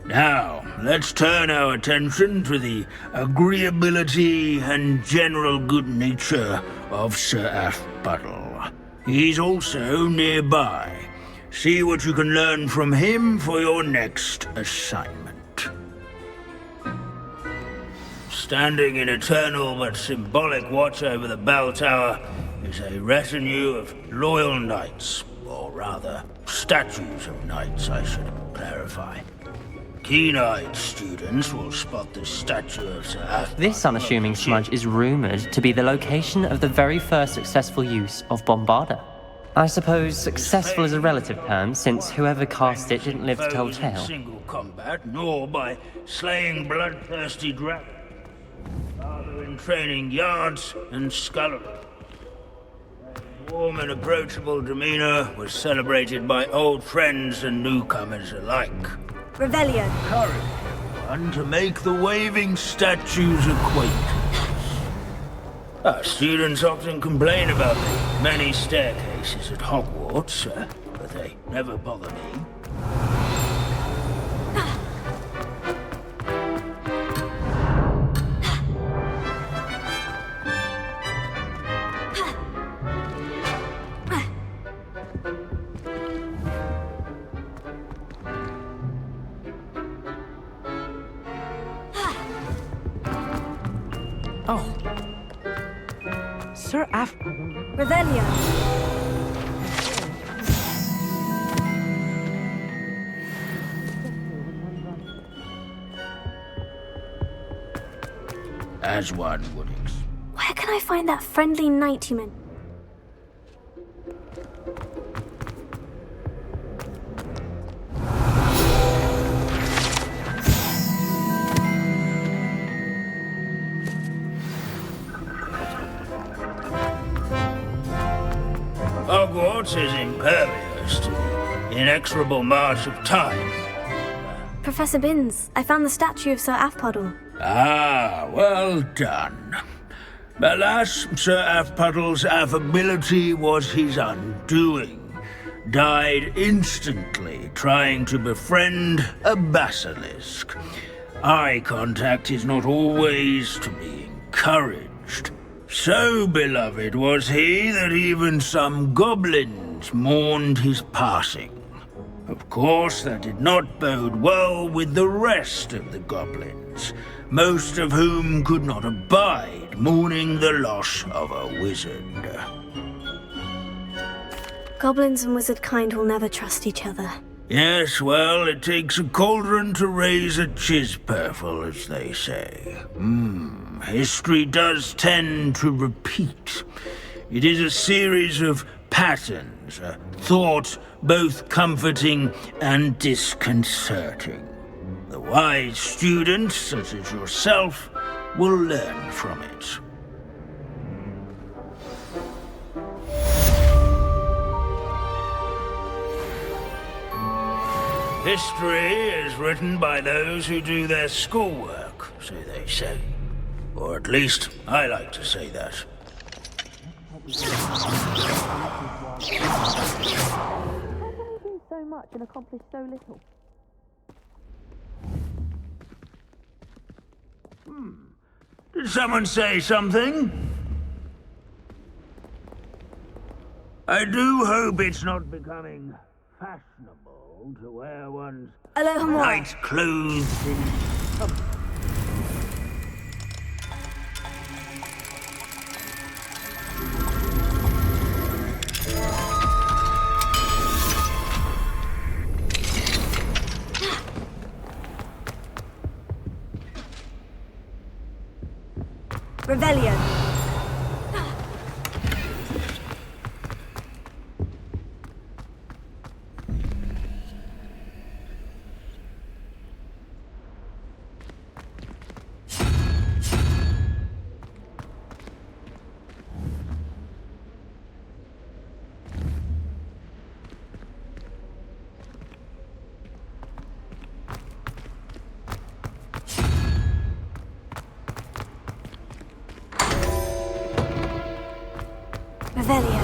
Now, let's turn our attention to the agreeability and general good nature of Sir Ashbuttle. He's also nearby. See what you can learn from him for your next assignment. Standing in eternal but symbolic watch over the bell tower is a retinue of loyal knights, or rather, statues of knights, I should clarify. Keen-eyed students will spot the statue of Sir Athmar. This unassuming smudge is rumoured to be the location of the very first successful use of Bombarda. I suppose successful is a relative term, since whoever cast it didn't live to tell tale. Single combat, nor by slaying bloodthirsty dragons. Rather in training yards and scullery. Their warm and approachable demeanour was celebrated by old friends and newcomers alike. Revelio. Encourage everyone to make the waving statue's acquaintance. Our students often complain about the many staircases at Hogwarts, but they never bother me. Oh. Sir Revelio. As one would expect. Where can I find that friendly knight you meant? Hogwarts is impervious to the inexorable march of time. Professor Binns, I found the statue of Sir Afpuddle. Ah, well done. Alas, Sir Afpuddle's affability was his undoing. Died instantly trying to befriend a basilisk. Eye contact is not always to be encouraged. So beloved was he that even some goblins mourned his passing. Of course, that did not bode well with the rest of the goblins, most of whom could not abide mourning the loss of a wizard. Goblins and wizard kind will never trust each other. Yes, well, it takes a cauldron to raise a chisperful, as they say. History does tend to repeat. It is a series of patterns, a thought both comforting and disconcerting. The wise students, such as yourself, will learn from it. History is written by those who do their schoolwork, so they say. Or at least, I like to say that. So much and accomplish so little. Did someone say something? I do hope it's not becoming fashionable to wear one's night clothes in public. Revelio. Revelio.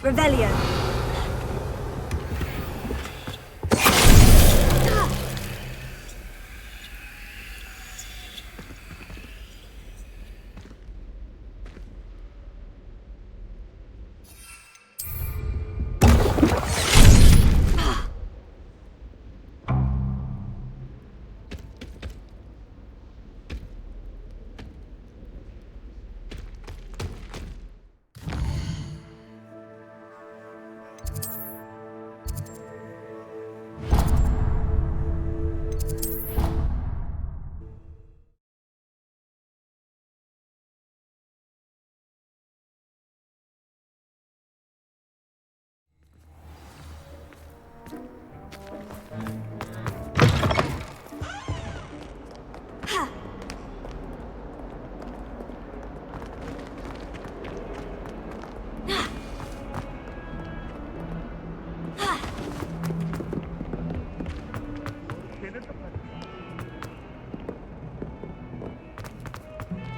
Revelio.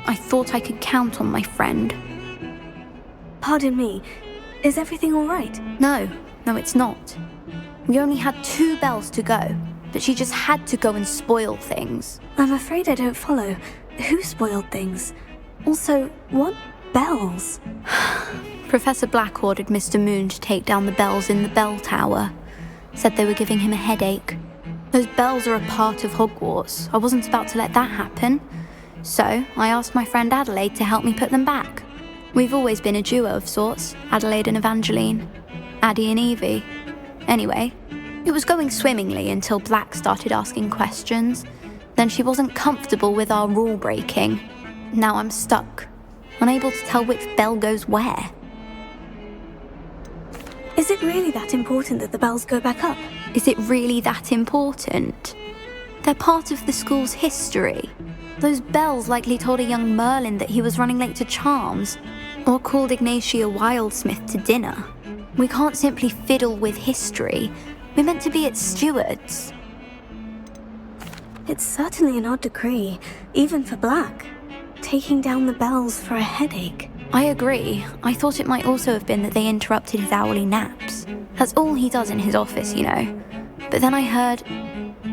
I thought I could count on my friend. Pardon me, is everything all right? No, it's not. We only had 2 bells to go, but she just had to go and spoil things. I'm afraid I don't follow. Who spoiled things? Also, what bells? Professor Black ordered Mr. Moon to take down the bells in the bell tower. Said they were giving him a headache. Those bells are a part of Hogwarts. I wasn't about to let that happen. So, I asked my friend Adelaide to help me put them back. We've always been a duo of sorts, Adelaide and Evangeline. Addie and Evie. Anyway, it was going swimmingly until Black started asking questions. Then she wasn't comfortable with our rule breaking. Now I'm stuck, unable to tell which bell goes where. Is it really that important that the bells go back up? Is it really that important? They're part of the school's history. Those bells likely told a young Merlin that he was running late to Charms, or called Ignatia Wildsmith to dinner. We can't simply fiddle with history. We're meant to be its stewards. It's certainly an odd decree, even for Black. Taking down the bells for a headache. I agree. I thought it might also have been that they interrupted his hourly naps. That's all he does in his office, you know. But then I heard...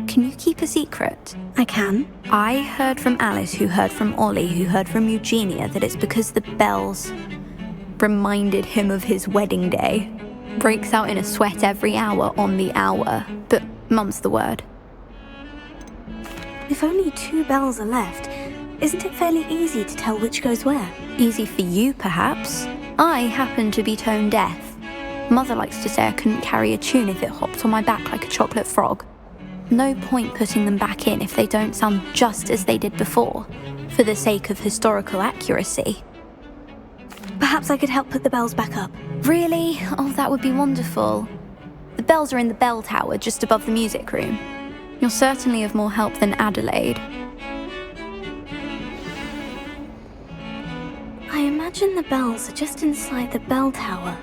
Can you keep a secret? I can. I heard from Alice, who heard from Ollie, who heard from Eugenia, that it's because the bells reminded him of his wedding day. Breaks out in a sweat every hour on the hour. But mum's the word. If only 2 bells are left, isn't it fairly easy to tell which goes where? Easy for you, perhaps. I happen to be tone deaf. Mother likes to say I couldn't carry a tune if it hopped on my back like a chocolate frog. No point putting them back in if they don't sound just as they did before, for the sake of historical accuracy. Perhaps I could help put the bells back up. Really? Oh, that would be wonderful. The bells are in the bell tower just above the music room. You're certainly of more help than Adelaide. I imagine the bells are just inside the bell tower.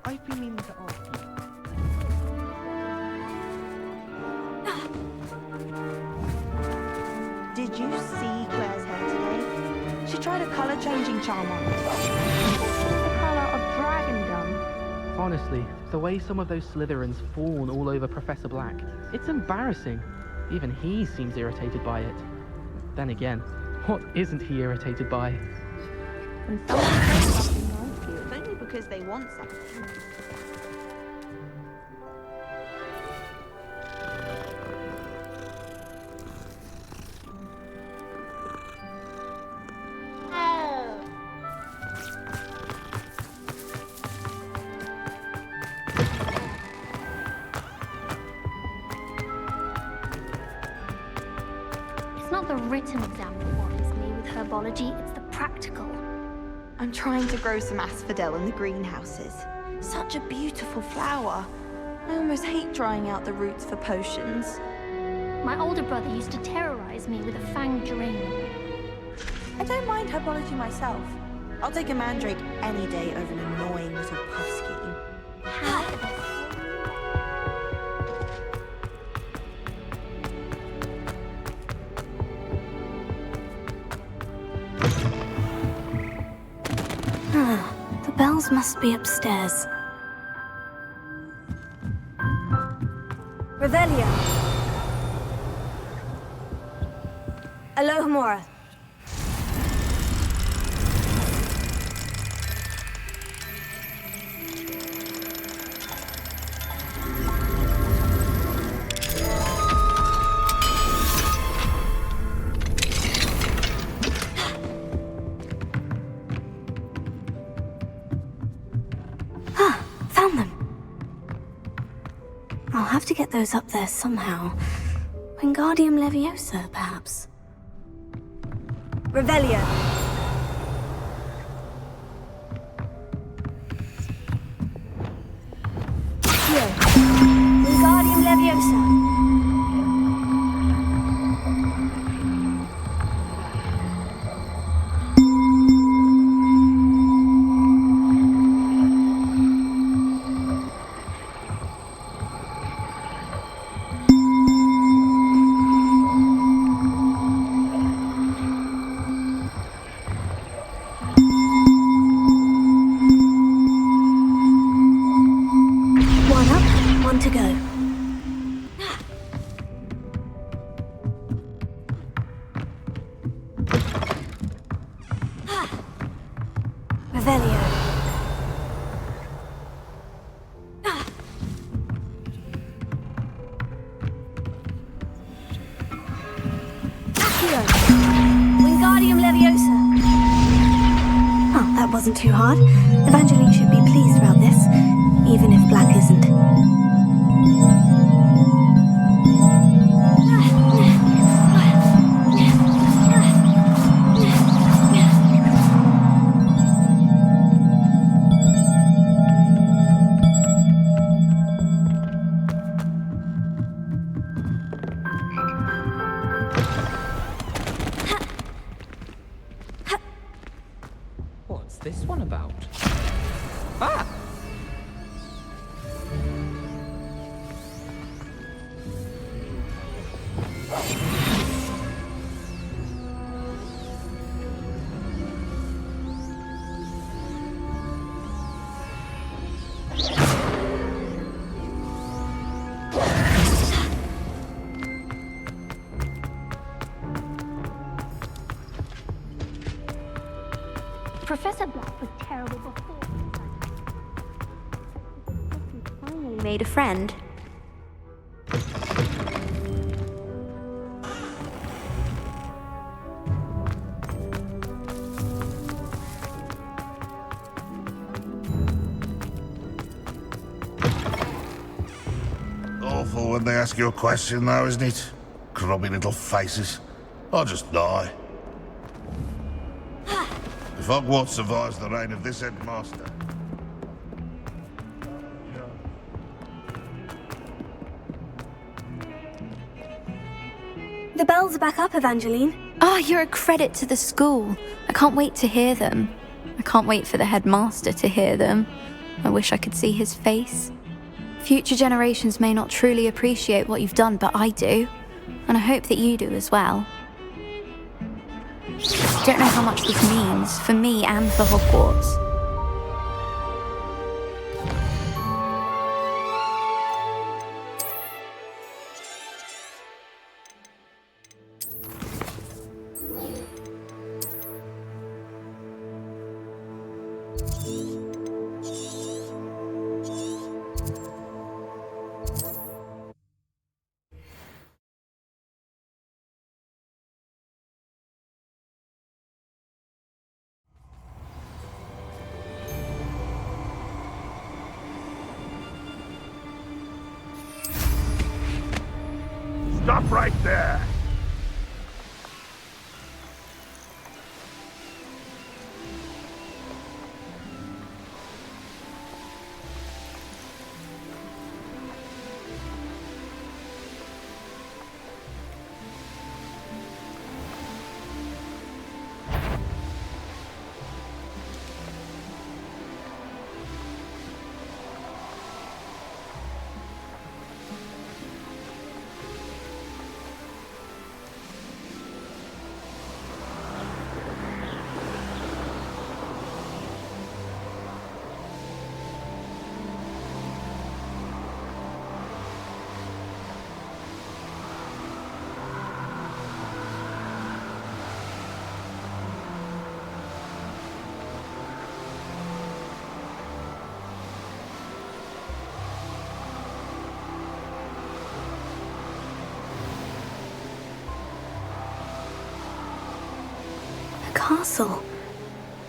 I've been meaning to ask you. Did you see Claire's hair today? She tried a colour-changing charm on it. The colour of dragon dung. Honestly, the way some of those Slytherins fawn all over Professor Black, it's embarrassing. Even he seems irritated by it. Then again, what isn't he irritated by? When someone says something like you, it's only because they want something. It's not the written exam that worries me with herbology, it's the practical. I'm trying to grow some asphodel in the greenhouses. Such a beautiful flower. I almost hate drying out the roots for potions. My older brother used to terrorize me with a fanged ring. I don't mind herbology myself. I'll take a mandrake any day over an annoying little puffskein. The bells must be upstairs. Revelio. Alohomora. Found them. I'll have to get those up there somehow. Wingardium Leviosa, perhaps. Revelio. Here. Wingardium Leviosa. One up, one to go. Revelio. Accio. Wingardium Leviosa. Oh, that wasn't too hard. Evangeline should be pleased about this, even if Black isn't. What's this one about? Ah! Professor Black was terrible before. Finally made a friend. Awful when they ask you a question, though, isn't it? Grubby little faces. I'll just die. If Hogwarts survives the reign of this headmaster... The bells are back up, Evangeline. Ah, you're a credit to the school. I can't wait to hear them. I can't wait for the headmaster to hear them. I wish I could see his face. Future generations may not truly appreciate what you've done, but I do. And I hope that you do as well. I don't know how much this means for me and for Hogwarts. Stop right there! castle.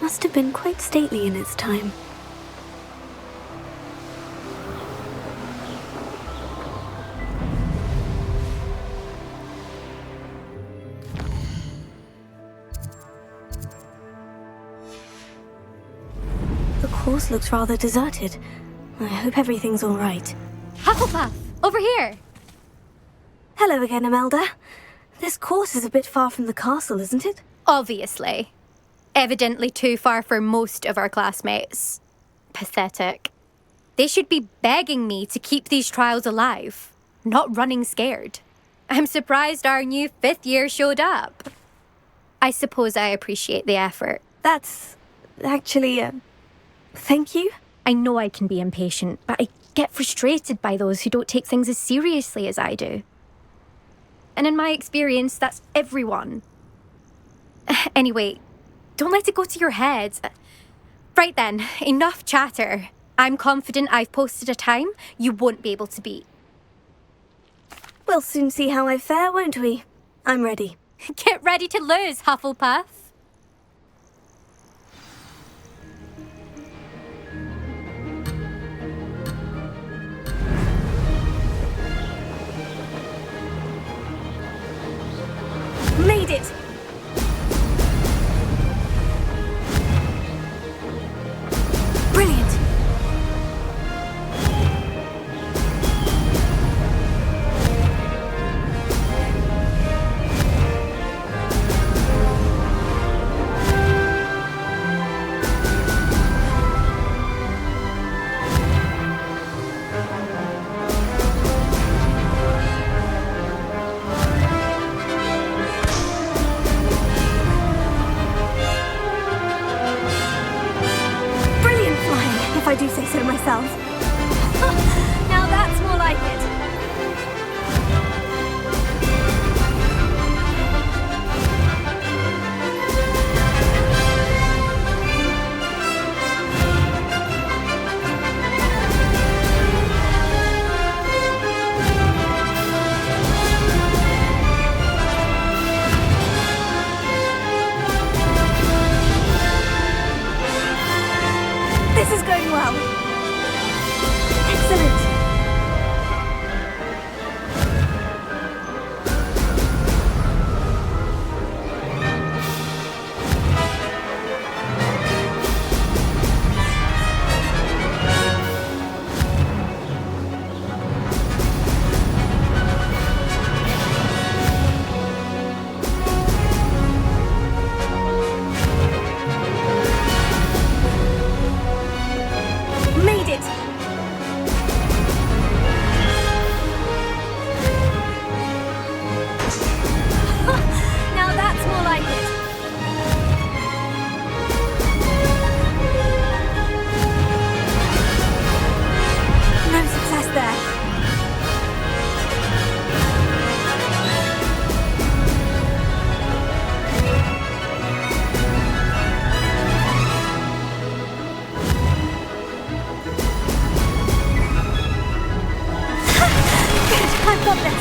Must have been quite stately in its time. The course looks rather deserted. I hope everything's all right. Hufflepuff, over here! Hello again, Imelda. This course is a bit far from the castle, isn't it? Obviously. Evidently too far for most of our classmates. Pathetic. They should be begging me to keep these trials alive, not running scared. I'm surprised our new 5th year showed up. I suppose I appreciate the effort. That's actually, thank you. I know I can be impatient, but I get frustrated by those who don't take things as seriously as I do. And in my experience, that's everyone. Anyway, don't let it go to your head. Right then, enough chatter. I'm confident I've posted a time you won't be able to beat. We'll soon see how I fare, won't we? I'm ready. Get ready to lose, Hufflepuff. Made it! Brilliant! If I do say so myself. Now that's more like it. This is going well. Excellent. Made it! Now that's more like it. No success there. I've got this.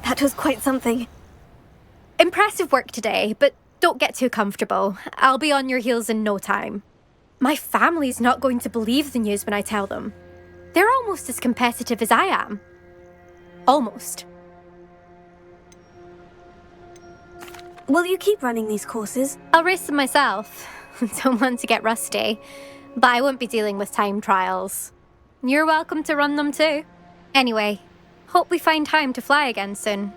That was quite something. Impressive work today, but don't get too comfortable. I'll be on your heels in no time. My family's not going to believe the news when I tell them. They're almost as competitive as I am. Almost. Will you keep running these courses? I'll race them myself. Don't want to get rusty, but I won't be dealing with time trials. You're welcome to run them too. Anyway, hope we find time to fly again soon.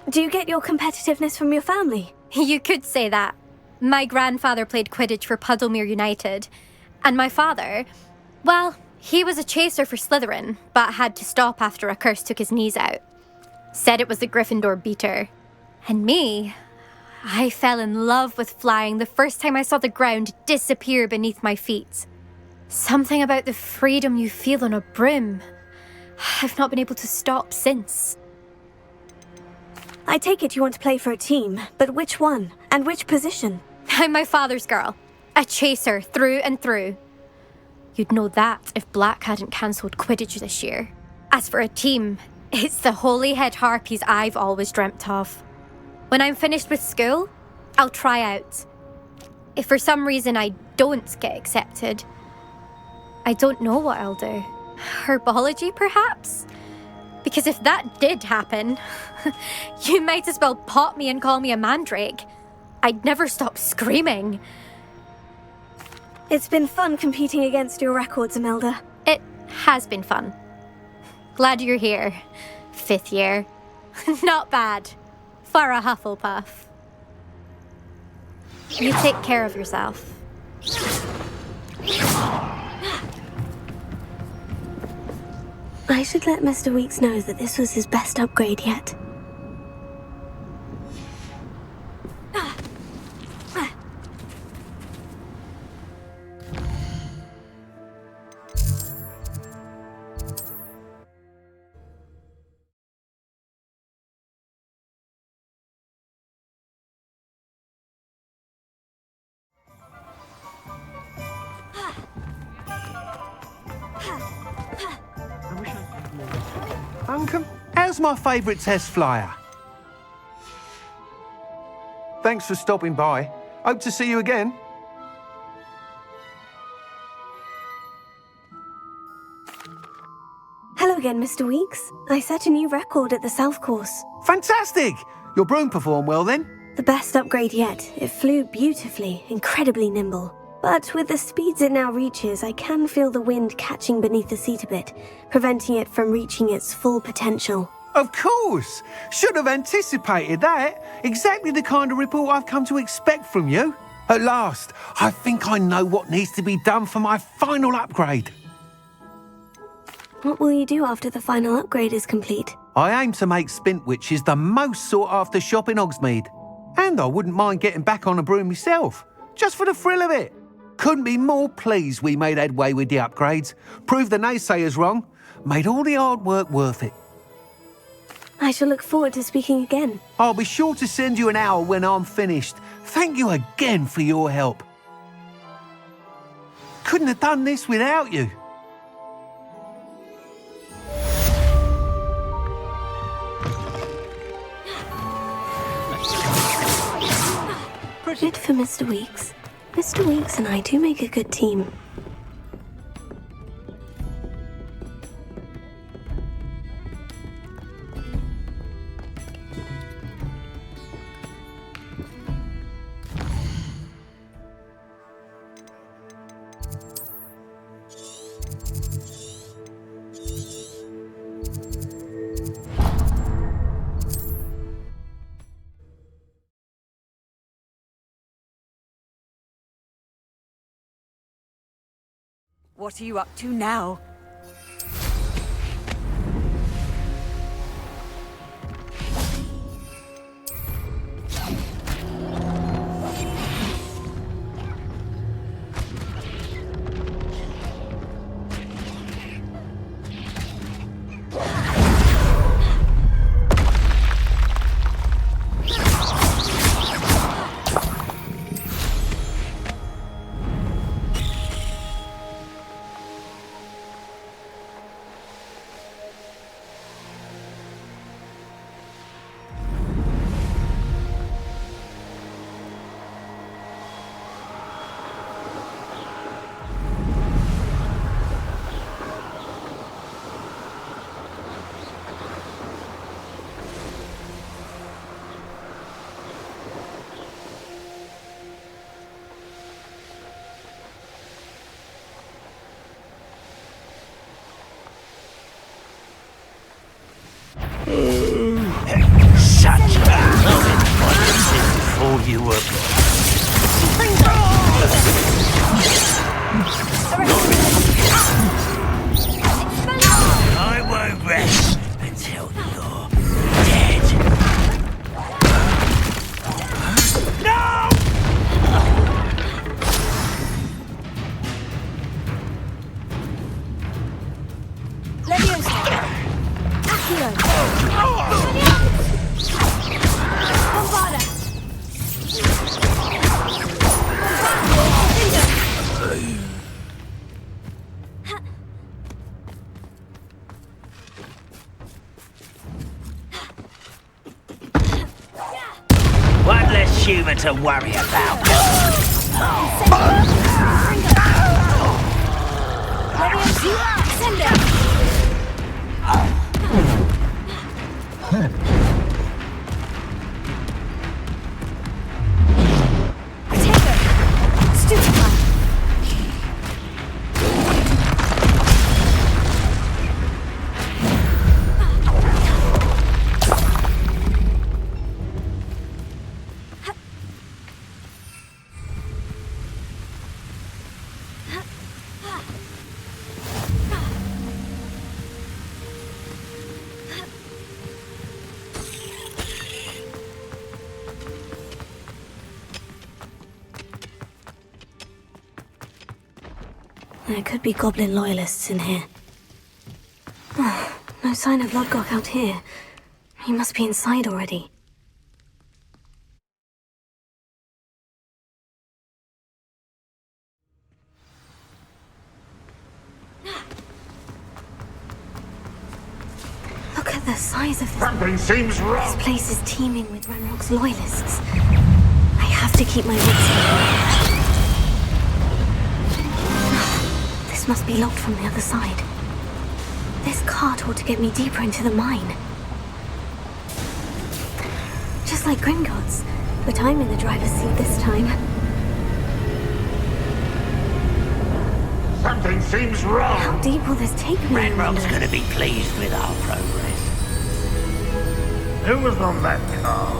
Do you get your competitiveness from your family? You could say that. My grandfather played Quidditch for Puddlemere United, and my father, well, he was a chaser for Slytherin, but had to stop after a curse took his knees out. Said it was the Gryffindor beater. And me, I fell in love with flying the first time I saw the ground disappear beneath my feet. Something about the freedom you feel on a broom. I've not been able to stop since. I take it you want to play for a team, but which one? And which position? I'm my father's girl. A chaser through and through. You'd know that if Black hadn't cancelled Quidditch this year. As for a team, It's the holy-head harpies I've always dreamt of. When I'm finished with school, I'll try out. If for some reason I don't get accepted, I don't know what I'll do. Herbology, perhaps? Because if that did happen, you might as well pop me and call me a mandrake. I'd never stop screaming. It's been fun competing against your records, Imelda. It has been fun. Glad you're here. 5th year. Not bad. For a Hufflepuff. You take care of yourself. I should let Mr. Weeks know that this was his best upgrade yet. Uncle, how's my favourite test flyer? Thanks for stopping by. Hope to see you again. Hello again, Mr. Weeks. I set a new record at the South Course. Fantastic! Your broom performed well then? The best upgrade yet. It flew beautifully, incredibly nimble. But with the speeds it now reaches, I can feel the wind catching beneath the seat a bit, preventing it from reaching its full potential. Of course! Should have anticipated that. Exactly the kind of report I've come to expect from you. At last, I think I know what needs to be done for my final upgrade. What will you do after the final upgrade is complete? I aim to make Spintwitches the most sought-after shop in Hogsmeade. And I wouldn't mind getting back on a broom myself, just for the thrill of it. Couldn't be more pleased we made headway with the upgrades, proved the naysayers wrong, made all the hard work worth it. I shall look forward to speaking again. I'll be sure to send you an hour when I'm finished. Thank you again for your help. Couldn't have done this without you. Good for Mr. Weeks. Mr. Weeks and I do make a good team. What are you up to now? human to worry about. Send it! There could be goblin loyalists in here. Oh, no sign of Lodgok out here. He must be inside already. Look at the size of this. Something seems wrong. This place is teeming with Ranrock's loyalists. I have to keep my wits about me. This must be locked from the other side. This cart ought to get me deeper into the mine. Just like Gringotts, but I'm in the driver's seat this time. Something seems wrong. How deep will this take me? Ranrock's gonna be pleased with our progress. Who was on that car?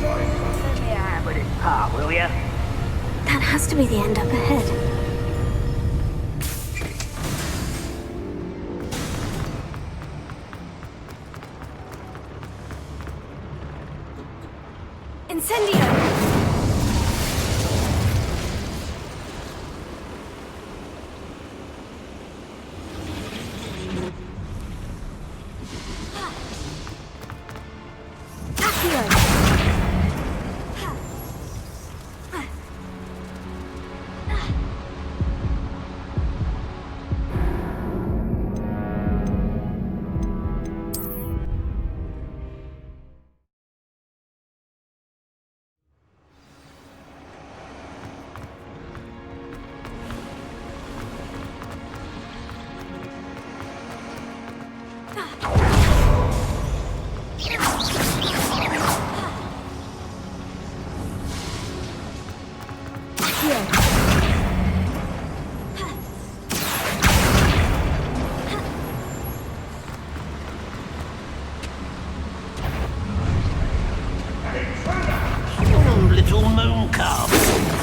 Let me have with his part, will ya? That has to be the end up ahead. Incendio! Little moon calf.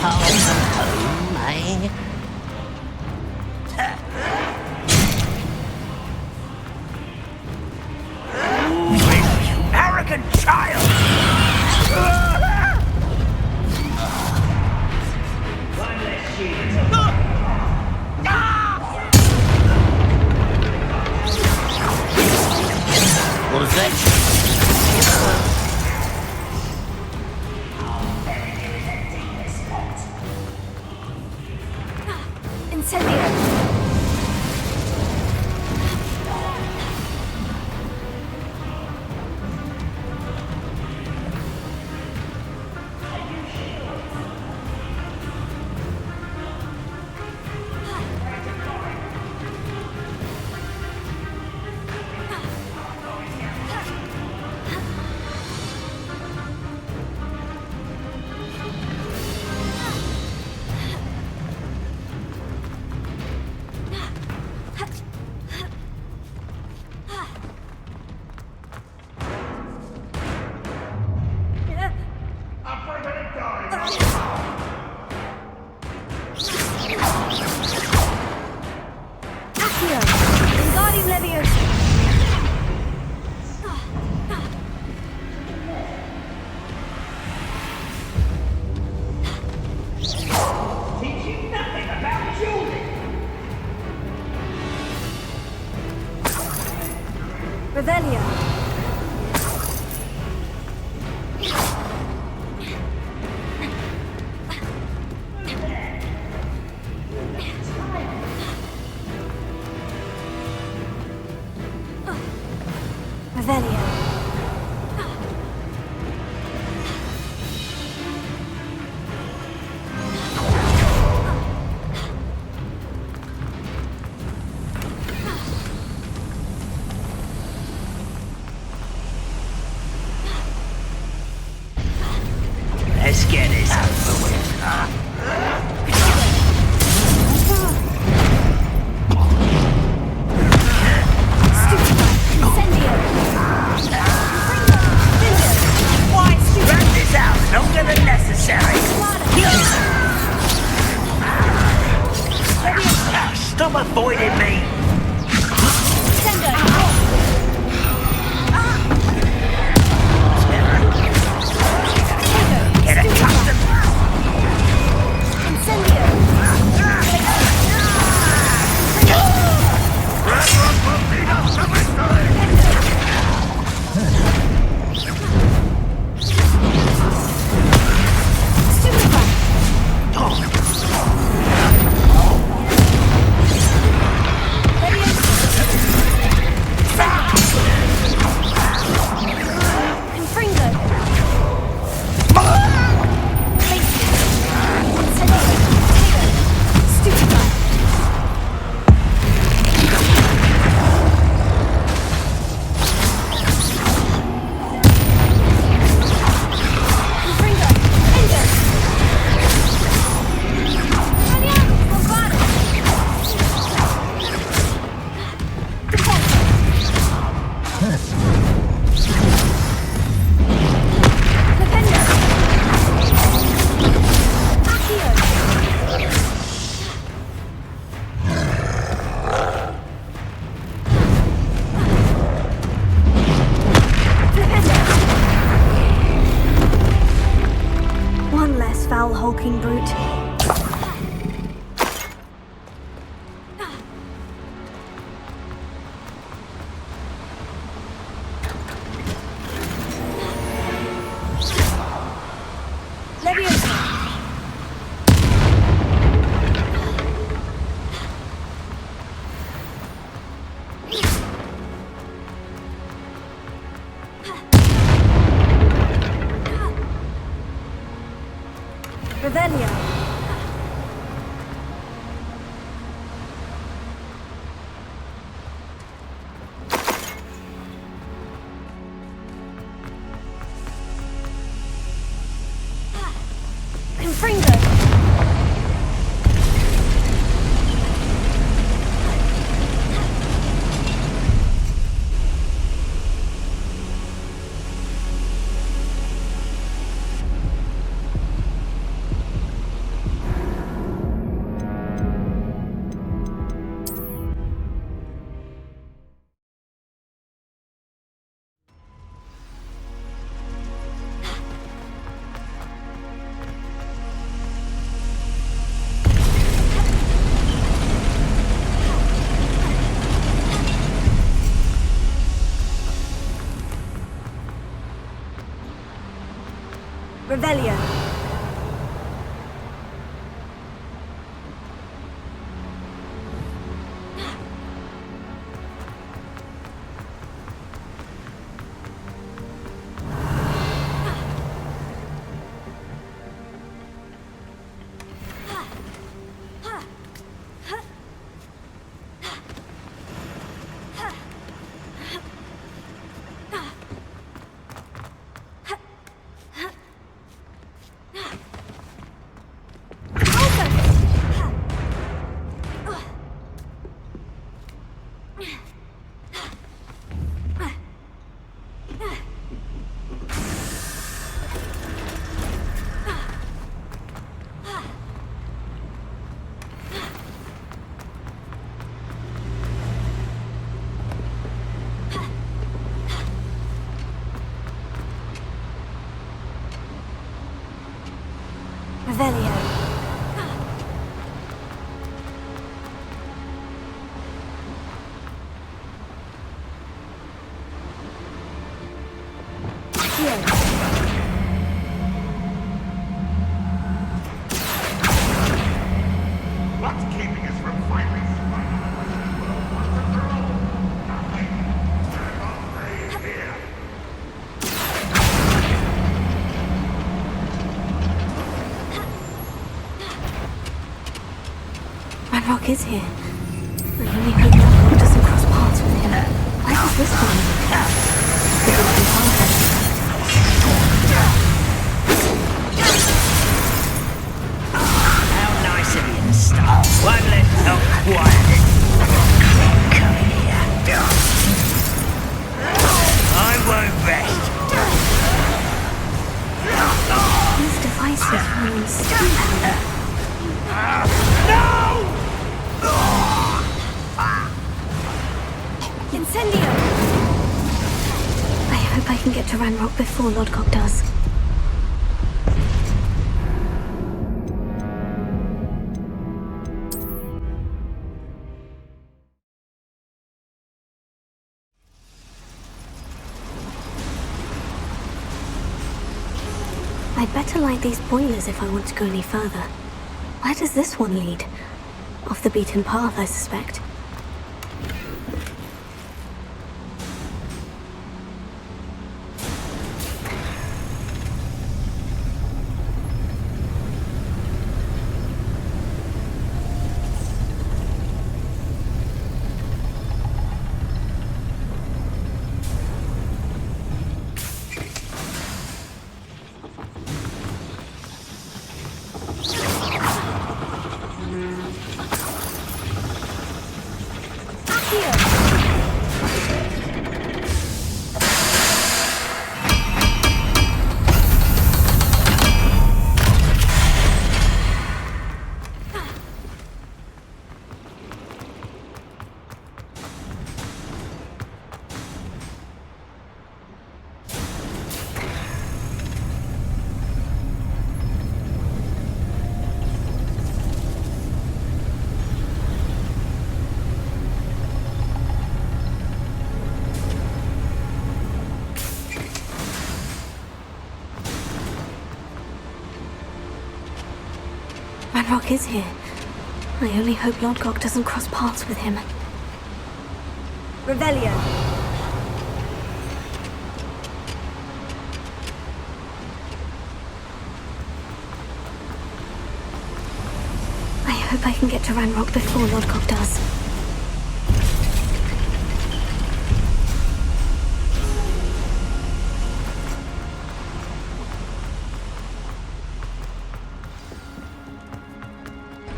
Home, eh? You arrogant child! What is that? Revelio. Revelio. Let's get this over with. Wrap this out, longer than necessary. Stop avoiding me. Get accustomed. One less foul hulking brute. Revelio. Confringo. Revelio. Revelio. What's keeping us from finally Rock is here. I only hope Rock doesn't cross paths with him. Where does this one lead? It would be hard. icy hands. Incendio! I hope I can get to Ranrock before Lodgok does. I'd better light these boilers if I want to go any further. Where does this one lead? Off the beaten path, I suspect. Ranrock is here. I only hope Lodgok doesn't cross paths with him. Revelio. I hope I can get to Ranrock before Lodgok does.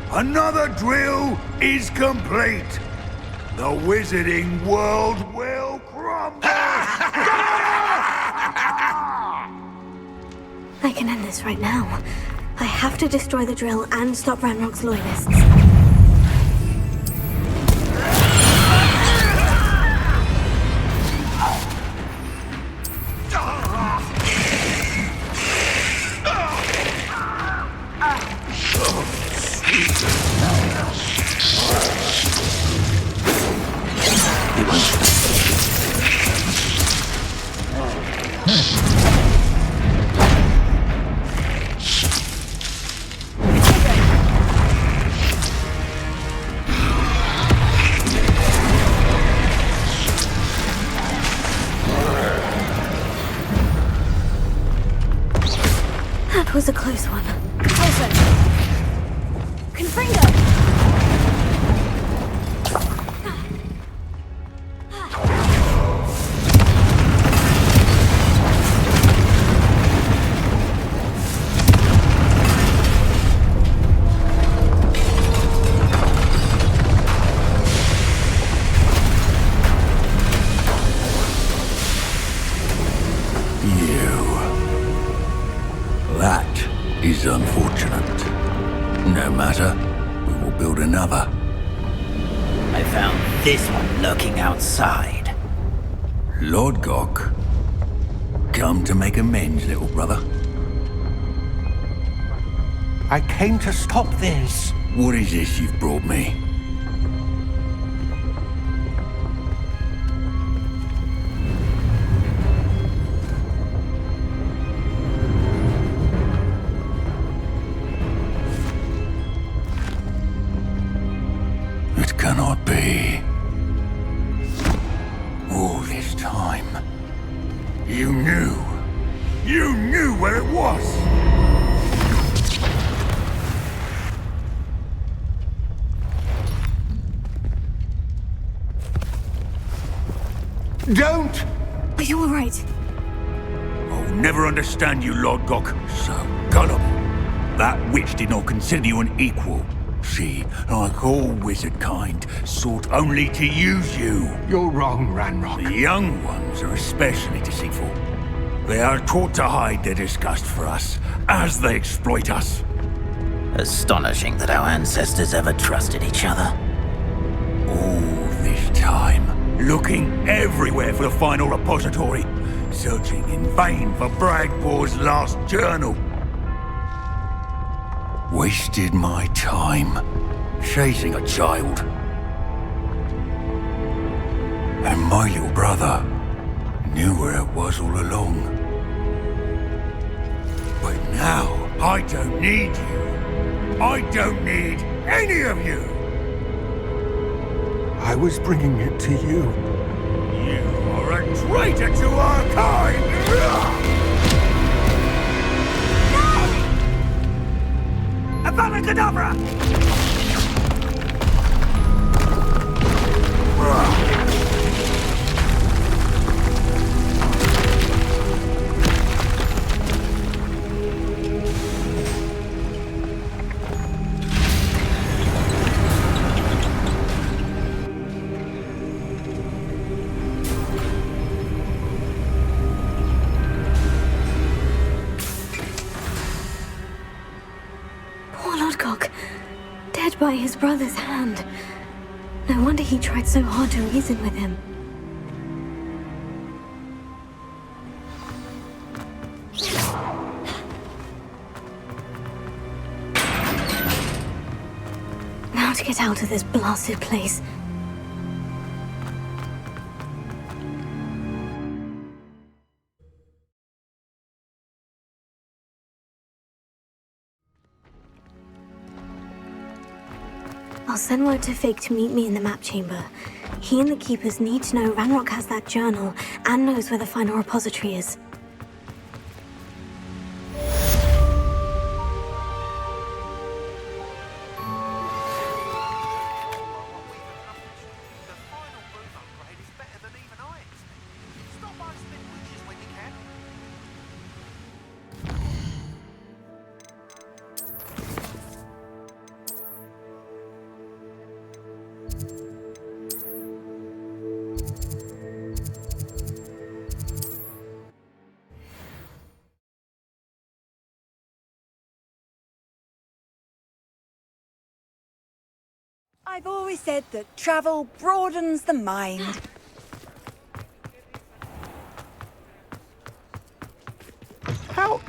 Another drill is complete. The wizarding world will crumble. I can end this right now. I have to destroy the drill and stop Ranrock's loyalists. That was a close one. Listen. Confringo! That is unfortunate. No matter, we will build another. I found this one lurking outside. Lodgok, come to make amends, little brother. I came to stop this. What is this you've brought me? It cannot be. All this time, you knew where it was. Don't! Are you alright? I'll never understand you, Lodgok. So gullible. That witch did not consider you an equal. She, like all wizard kind, sought only to use you. You're wrong, Ranrock. The young ones are especially deceitful. They are taught to hide their disgust for us, as they exploit us. Astonishing that our ancestors ever trusted each other. All this time, looking everywhere for the final repository, searching in vain for Bragpor's last journal. Wasted my time, chasing a child. And my little brother knew where it was all along. But now, I don't need you. I don't need any of you. I was bringing it to you. You are a traitor to our kind! No! Avada Kedavra! Dead by his brother's hand. No wonder he tried so hard to reason with him. Now to get out of this blasted place. I'll send word to Fig to meet me in the map chamber. He and the Keepers need to know Ranrock has that journal and knows where the final repository is. I've always said that travel broadens the mind. How?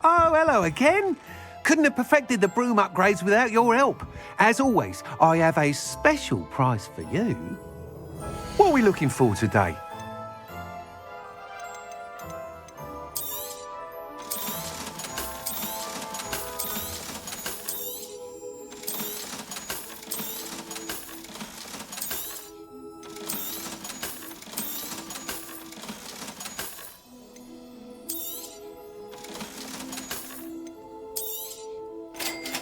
Oh, hello again. Couldn't have perfected the broom upgrades without your help. As always, I have a special prize for you. What are we looking for today?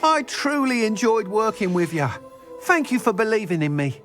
I truly enjoyed working with you. Thank you for believing in me.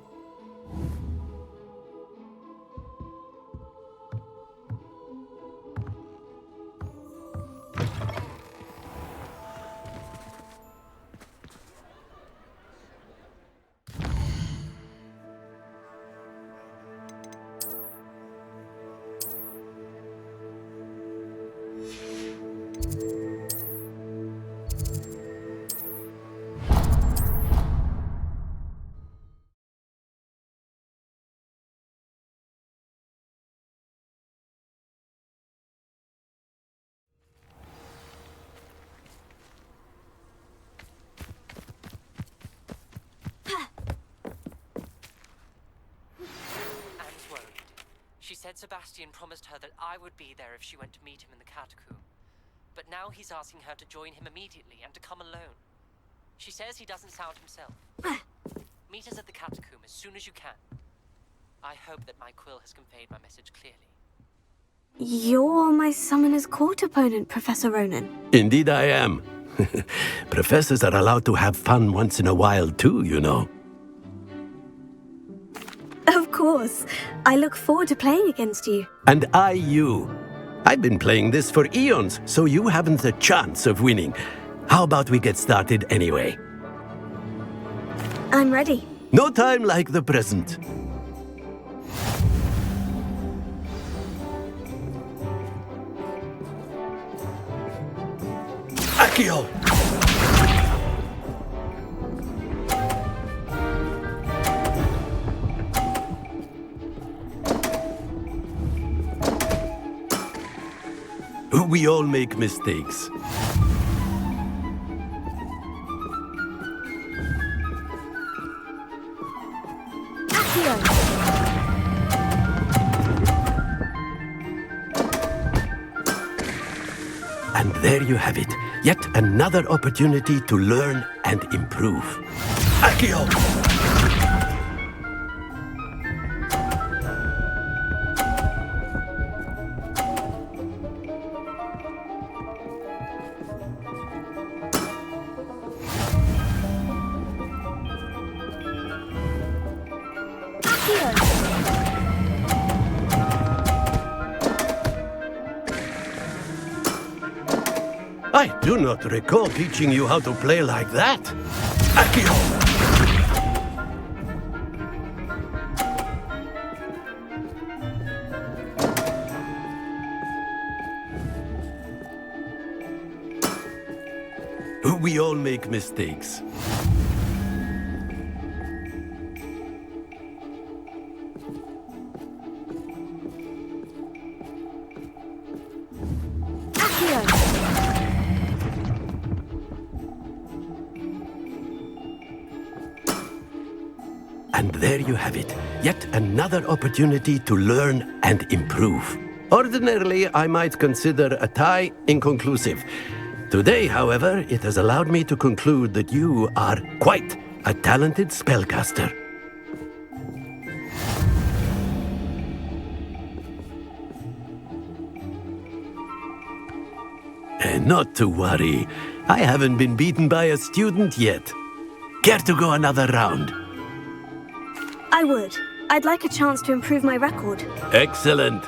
She said Sebastian promised her that I would be there if she went to meet him in the catacomb. But now he's asking her to join him immediately and to come alone. She says he doesn't sound himself. Meet us at the catacomb as soon as you can. I hope that my quill has conveyed my message clearly. You're my Summoner's Court opponent, Professor Ronan. Indeed I am. Professors are allowed to have fun once in a while too, you know. Of course. I look forward to playing against you. And I you. I've been playing this for eons, so you haven't a chance of winning. How about we get started anyway? I'm ready. No time like the present. Accio! We all make mistakes. And there you have it. Yet another opportunity to learn and improve. Accio! I do not recall teaching you how to play like that. Accio! We all make mistakes. And there you have it. Yet another opportunity to learn and improve. Ordinarily, I might consider a tie inconclusive. Today, however, it has allowed me to conclude that you are quite a talented spellcaster. And not to worry, I haven't been beaten by a student yet. Care to go another round? I would. I'd like a chance to improve my record. Excellent.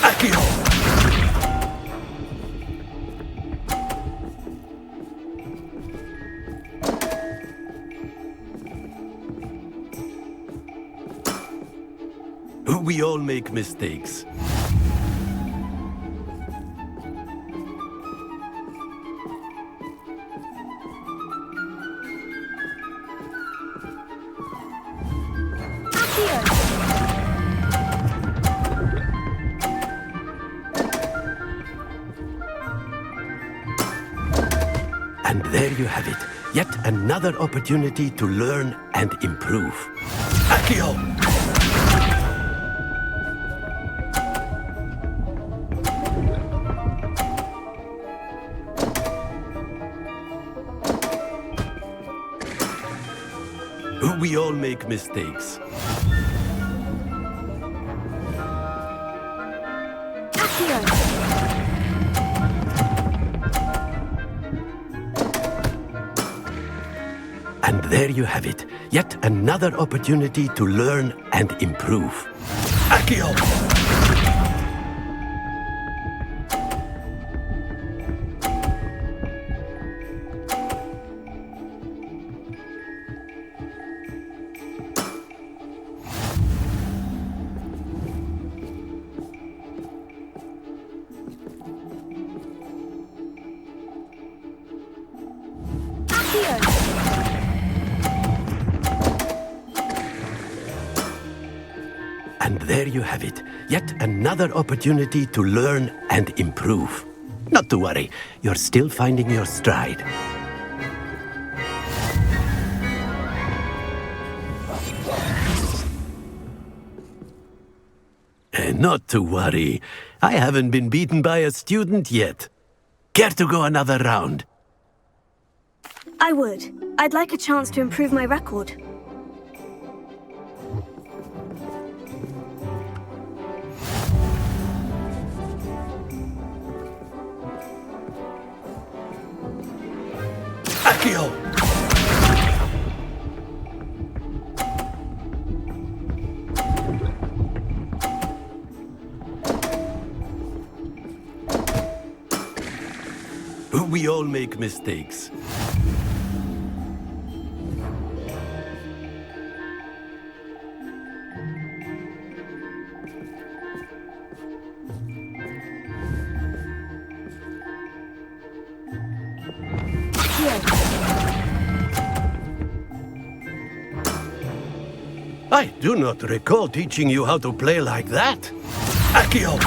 Accio! We all make mistakes. And there you have it. Yet another opportunity to learn and improve. Accio! We all make mistakes. And there you have it. Yet another opportunity to learn and improve. Accio! And there you have it. Yet another opportunity to learn and improve. Not to worry, you're still finding your stride. And not to worry, I haven't been beaten by a student yet. Care to go another round? I would. I'd like a chance to improve my record. Accio! We all make mistakes. I do not recall teaching you how to play like that. Accio!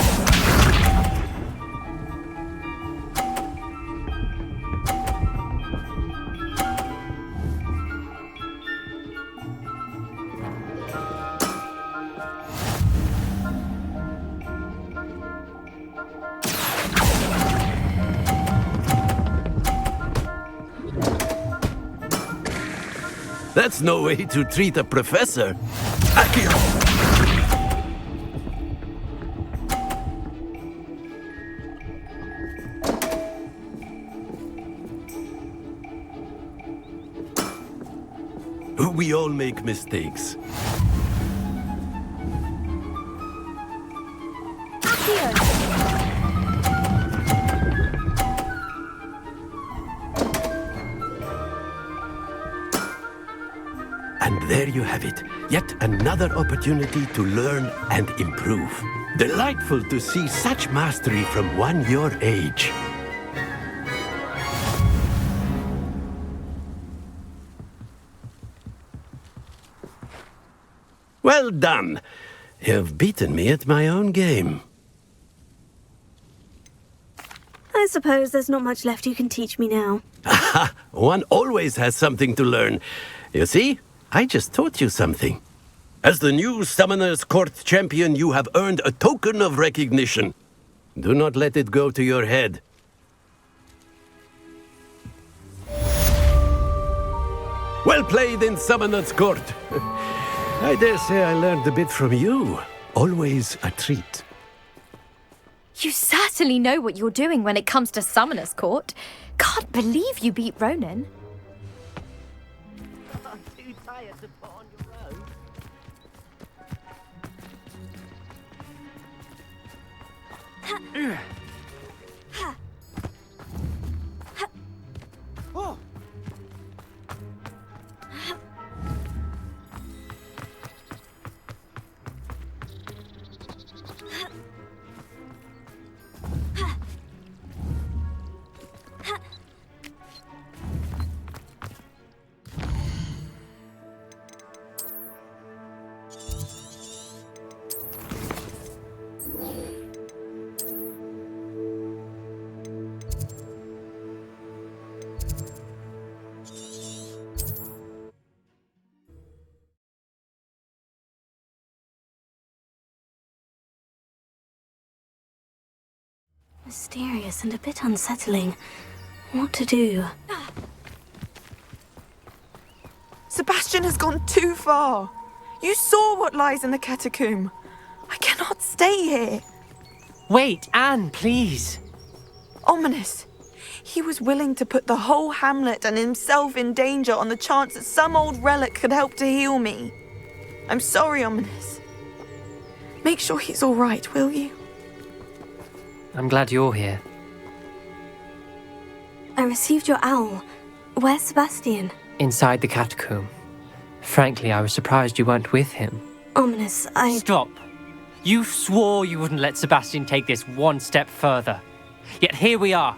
That's no way to treat a professor. Accio! We all make mistakes. And there you have it. Yet another opportunity to learn and improve. Delightful to see such mastery from one your age. Well done. You've beaten me at my own game. I suppose there's not much left you can teach me now. Aha! One always has something to learn. You see, I just taught you something. As the new Summoner's Court champion, you have earned a token of recognition. Do not let it go to your head. Well played in Summoner's Court. I dare say I learned a bit from you. Always a treat. You certainly know what you're doing when it comes to Summoner's Court. Can't believe you beat Ronan. I'm too tired to put on your own. Oh. Mysterious and a bit unsettling. What to do? Sebastian has gone too far. You saw what lies in the catacomb. I cannot stay here. Wait, Anne, please. Ominous. He was willing to put the whole hamlet and himself in danger on the chance that some old relic could help to heal me. I'm sorry, Ominous. Make sure he's all right, will you? I'm glad you're here. I received your owl. Where's Sebastian? Inside the catacomb. Frankly, I was surprised you weren't with him. Ominous, Stop. You swore you wouldn't let Sebastian take this one step further. Yet here we are.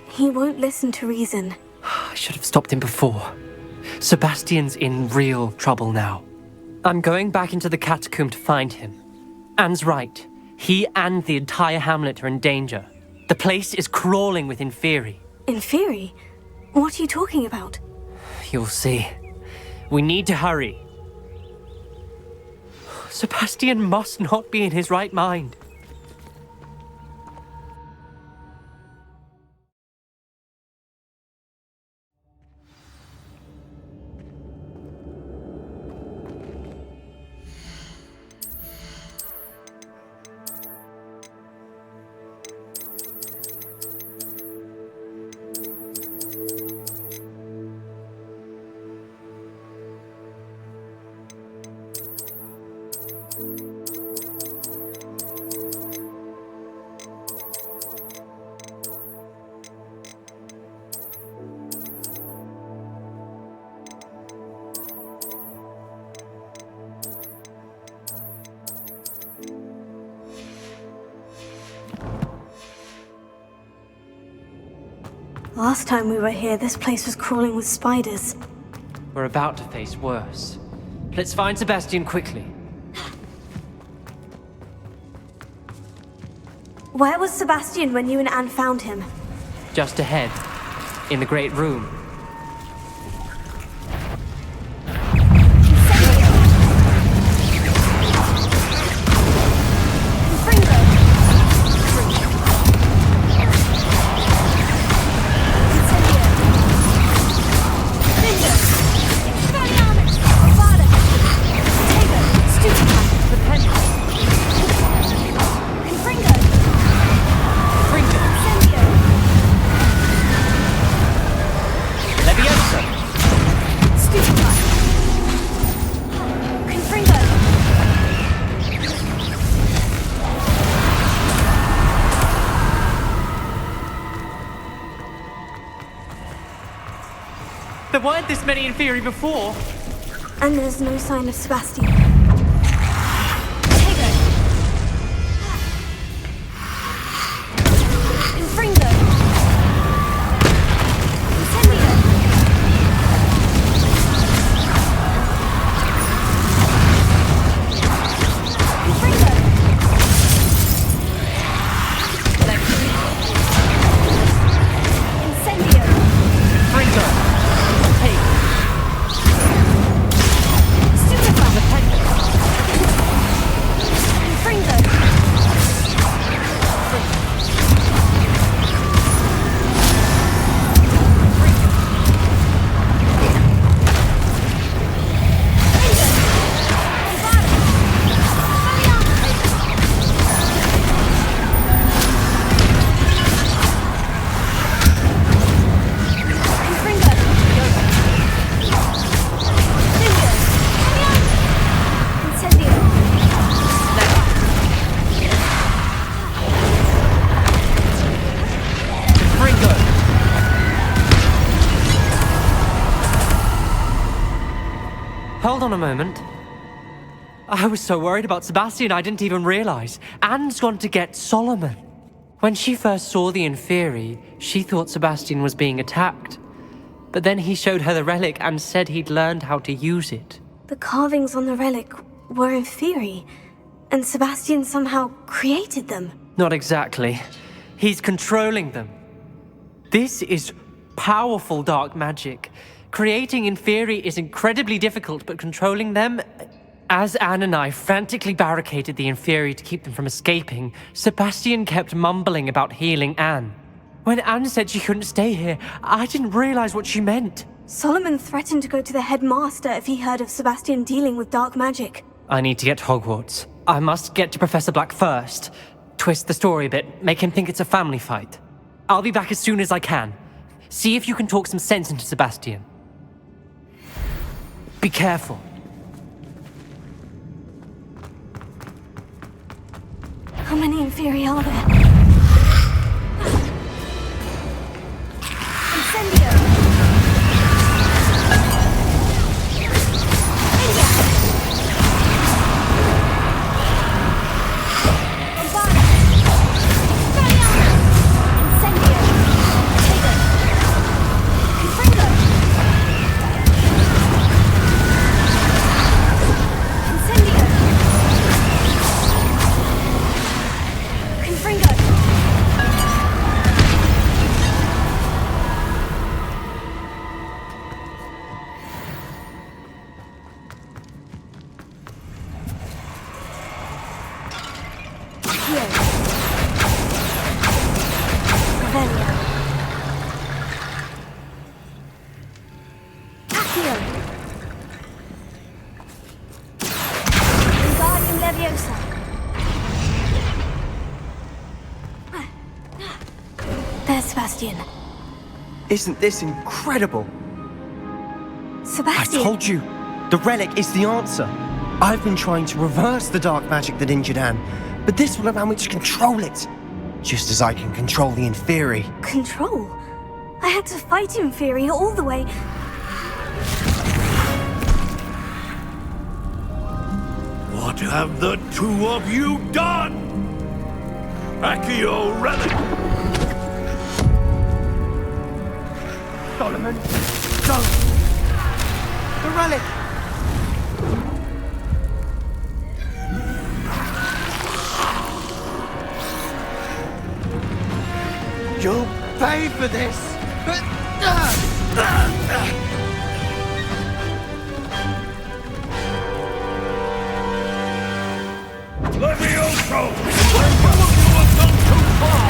He won't listen to reason. I should have stopped him before. Sebastian's in real trouble now. I'm going back into the catacomb to find him. Anne's right. He and the entire hamlet are in danger. The place is crawling with Inferi. Inferi? What are you talking about? You'll see. We need to hurry. Sebastian must not be in his right mind. Last time we were here, this place was crawling with spiders. we're about to face worse. Let's find Sebastian quickly. Where was Sebastian when you and Anne found him? Just ahead, in the Great Room. There weren't this many Inferi before. And there's no sign of Sebastian. Hold on a moment. I was so worried about Sebastian I didn't even realize. Anne's gone to get Solomon. When she first saw the Inferi, she thought Sebastian was being attacked. But then he showed her the relic and said he'd learned how to use it. The carvings on the relic were Inferi, and Sebastian somehow created them. Not exactly. He's controlling them. This is powerful dark magic. Creating Inferi is incredibly difficult, but controlling them... As Anne and I frantically barricaded the Inferi to keep them from escaping, Sebastian kept mumbling about healing Anne. When Anne said she couldn't stay here, I didn't realize what she meant. Solomon threatened to go to the headmaster if he heard of Sebastian dealing with dark magic. I need to get to Hogwarts. I must get to Professor Black first. Twist the story a bit, make him think it's a family fight. I'll be back as soon as I can. See if you can talk some sense into Sebastian. Be careful. How many Inferi are there? Incendio! There's Sebastian. Isn't this incredible? Sebastian! I told you! The relic is the answer. I've been trying to reverse the dark magic that injured Anne, but this will allow me to control it. Just as I can control the Inferi. Control? I had to fight Inferi all the way... What have the two of you done? Accio relic! Solomon, don't! The relic! You'll pay for this! Let me also! Some of you have gone too far!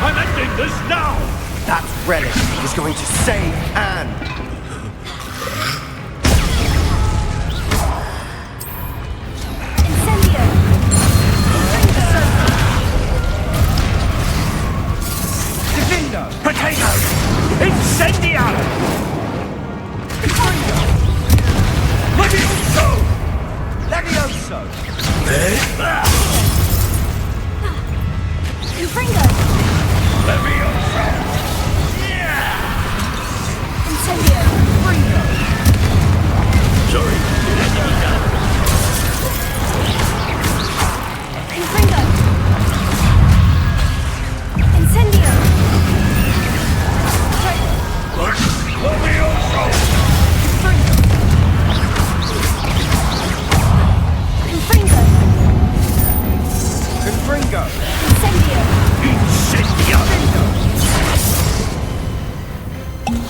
I'm ending this now! That relic is going to save Anne! Potato! Incendio! Levioso! Levioso! Infringo! Levioso! Incendio! Sorry, it had to be done. Infringo! Incendio! Levioso! Infringo! Confringo! Incendio! Incendio!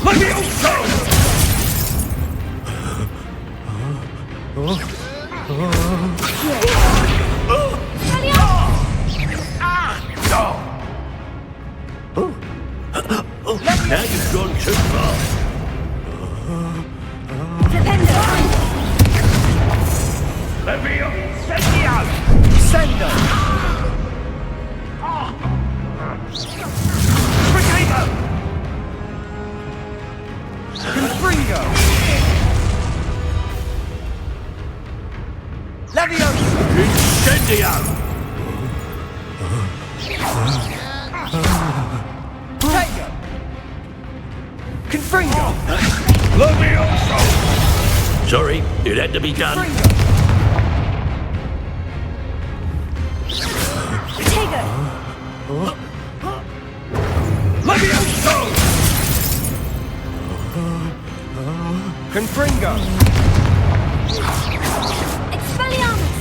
Levioso! Now you've gone too far. Flipendo! Levioso! Sendo! Potato! Confringo! Levioso! Incendio! Potato! Confringo! Levioso! Sorry, it had to be done. Potato! Levioso! Confringo! Expelliarmus!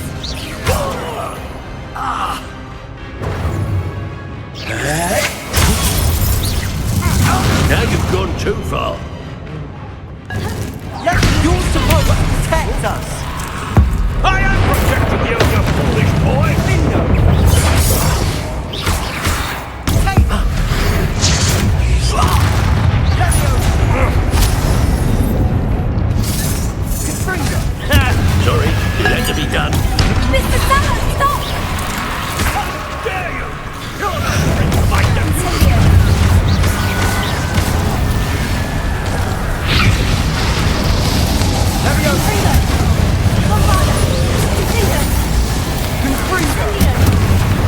Now you've gone too far. You're supposed to protect us! I am protecting you, you foolish boy! Lindo! Confringo! Sorry, it had to be done. Mr. Sallow, stop! How dare you! You're not going to fight them! Incendio! Levioso! Bombarda! Incendio! Confringo!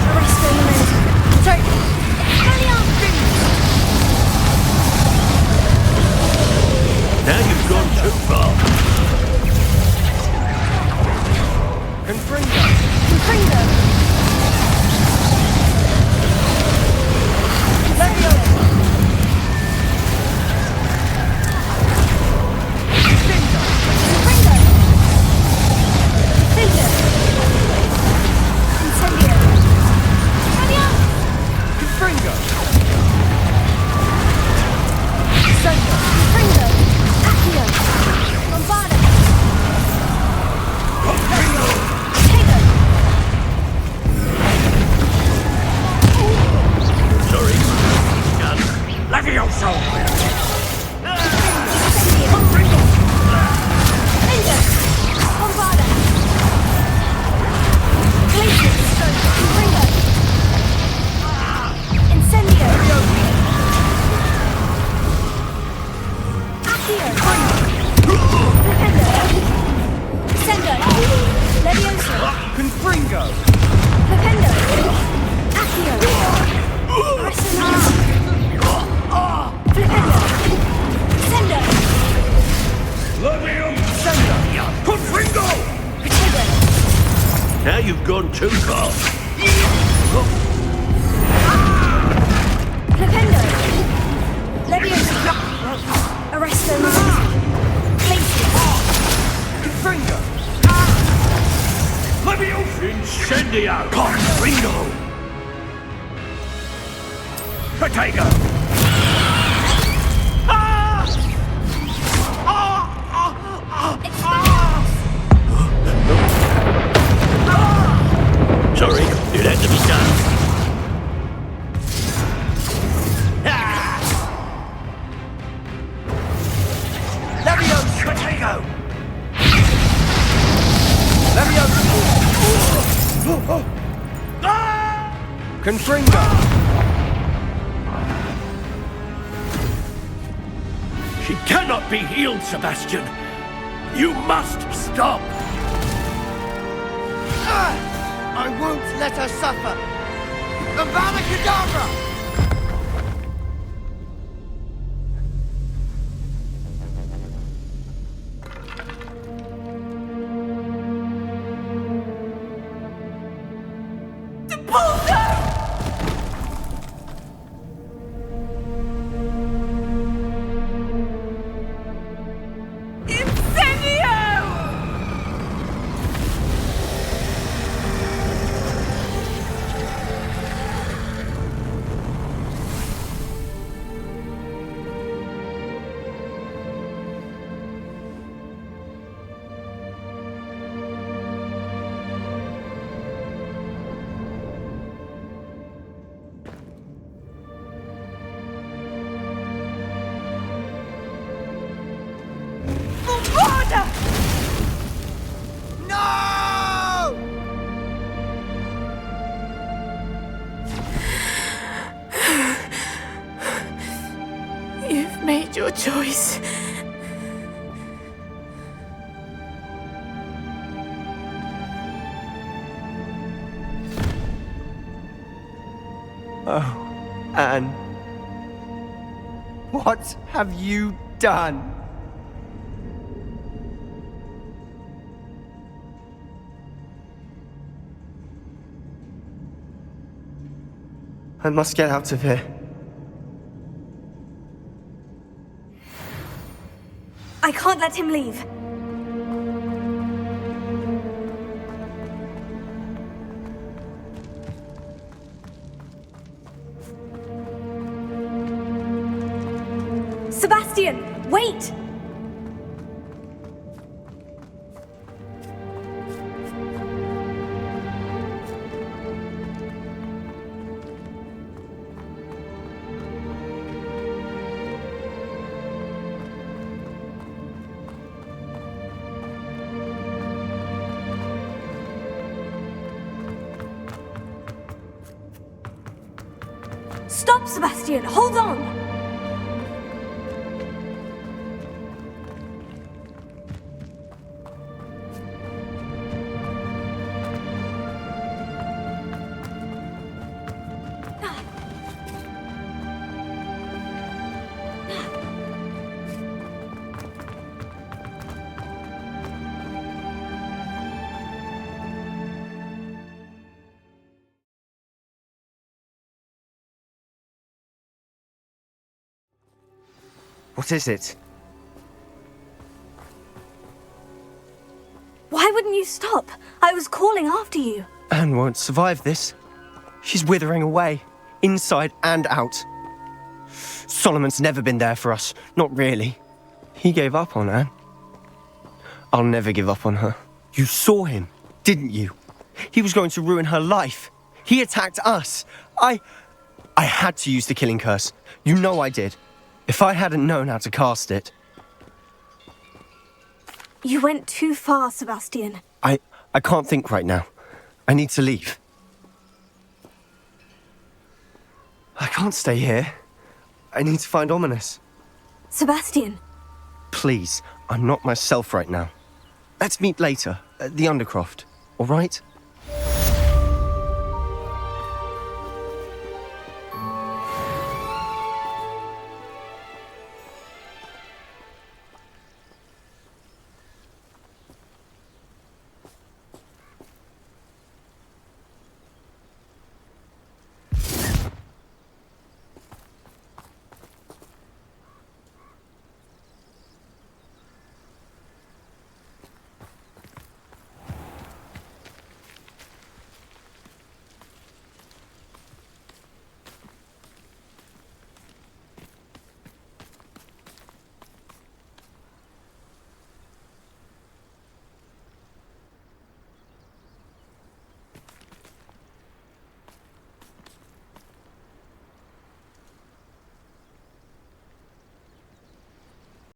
Arresto momentum! Sorry! Expelliarmus! Now you've gone too far. Confringo! Infringo! Levioso! Lindo! Infringo! Finger! Incendio! Expelliarmus! Confringo! Sendo! Infringo! Accio! Bombarda! Potato! Sorry, done. Levioso! Incendio! Finger! Bombarda! Glacius! Infringo! Incendio! Accio! Flipendo! Sendo! Levioso! Confringo! Flipendo! Accio! Arsenal! Flipendo! Sendo! Levioso! Confringo! Potato! Now you've gone too far. Flipendo! Levioso! Arresto! Glacius! Incendio! Confringo! Potato! Sorry, it had to be done. Leviosa! Potato! Leviosa! Confringo! She cannot be healed, Sebastian. You must stop. I won't let her suffer. Avada Kedavra! You've made your choice. Oh, Anne. What have you done? I must get out of here. I can't let him leave. Sebastian, wait! Stop, Sebastian! Hold on! What is it? Why wouldn't you stop? I was calling after you. Anne won't survive this. She's withering away, inside and out. Solomon's never been there for us, not really. He gave up on Anne. I'll never give up on her. You saw him, didn't you? He was going to ruin her life. He attacked us. I had to use the killing curse. You know I did. If I hadn't known how to cast it... You went too far, Sebastian. I can't think right now. I need to leave. I can't stay here. I need to find Ominous. Sebastian. Please, I'm not myself right now. Let's meet later, at the Undercroft, all right?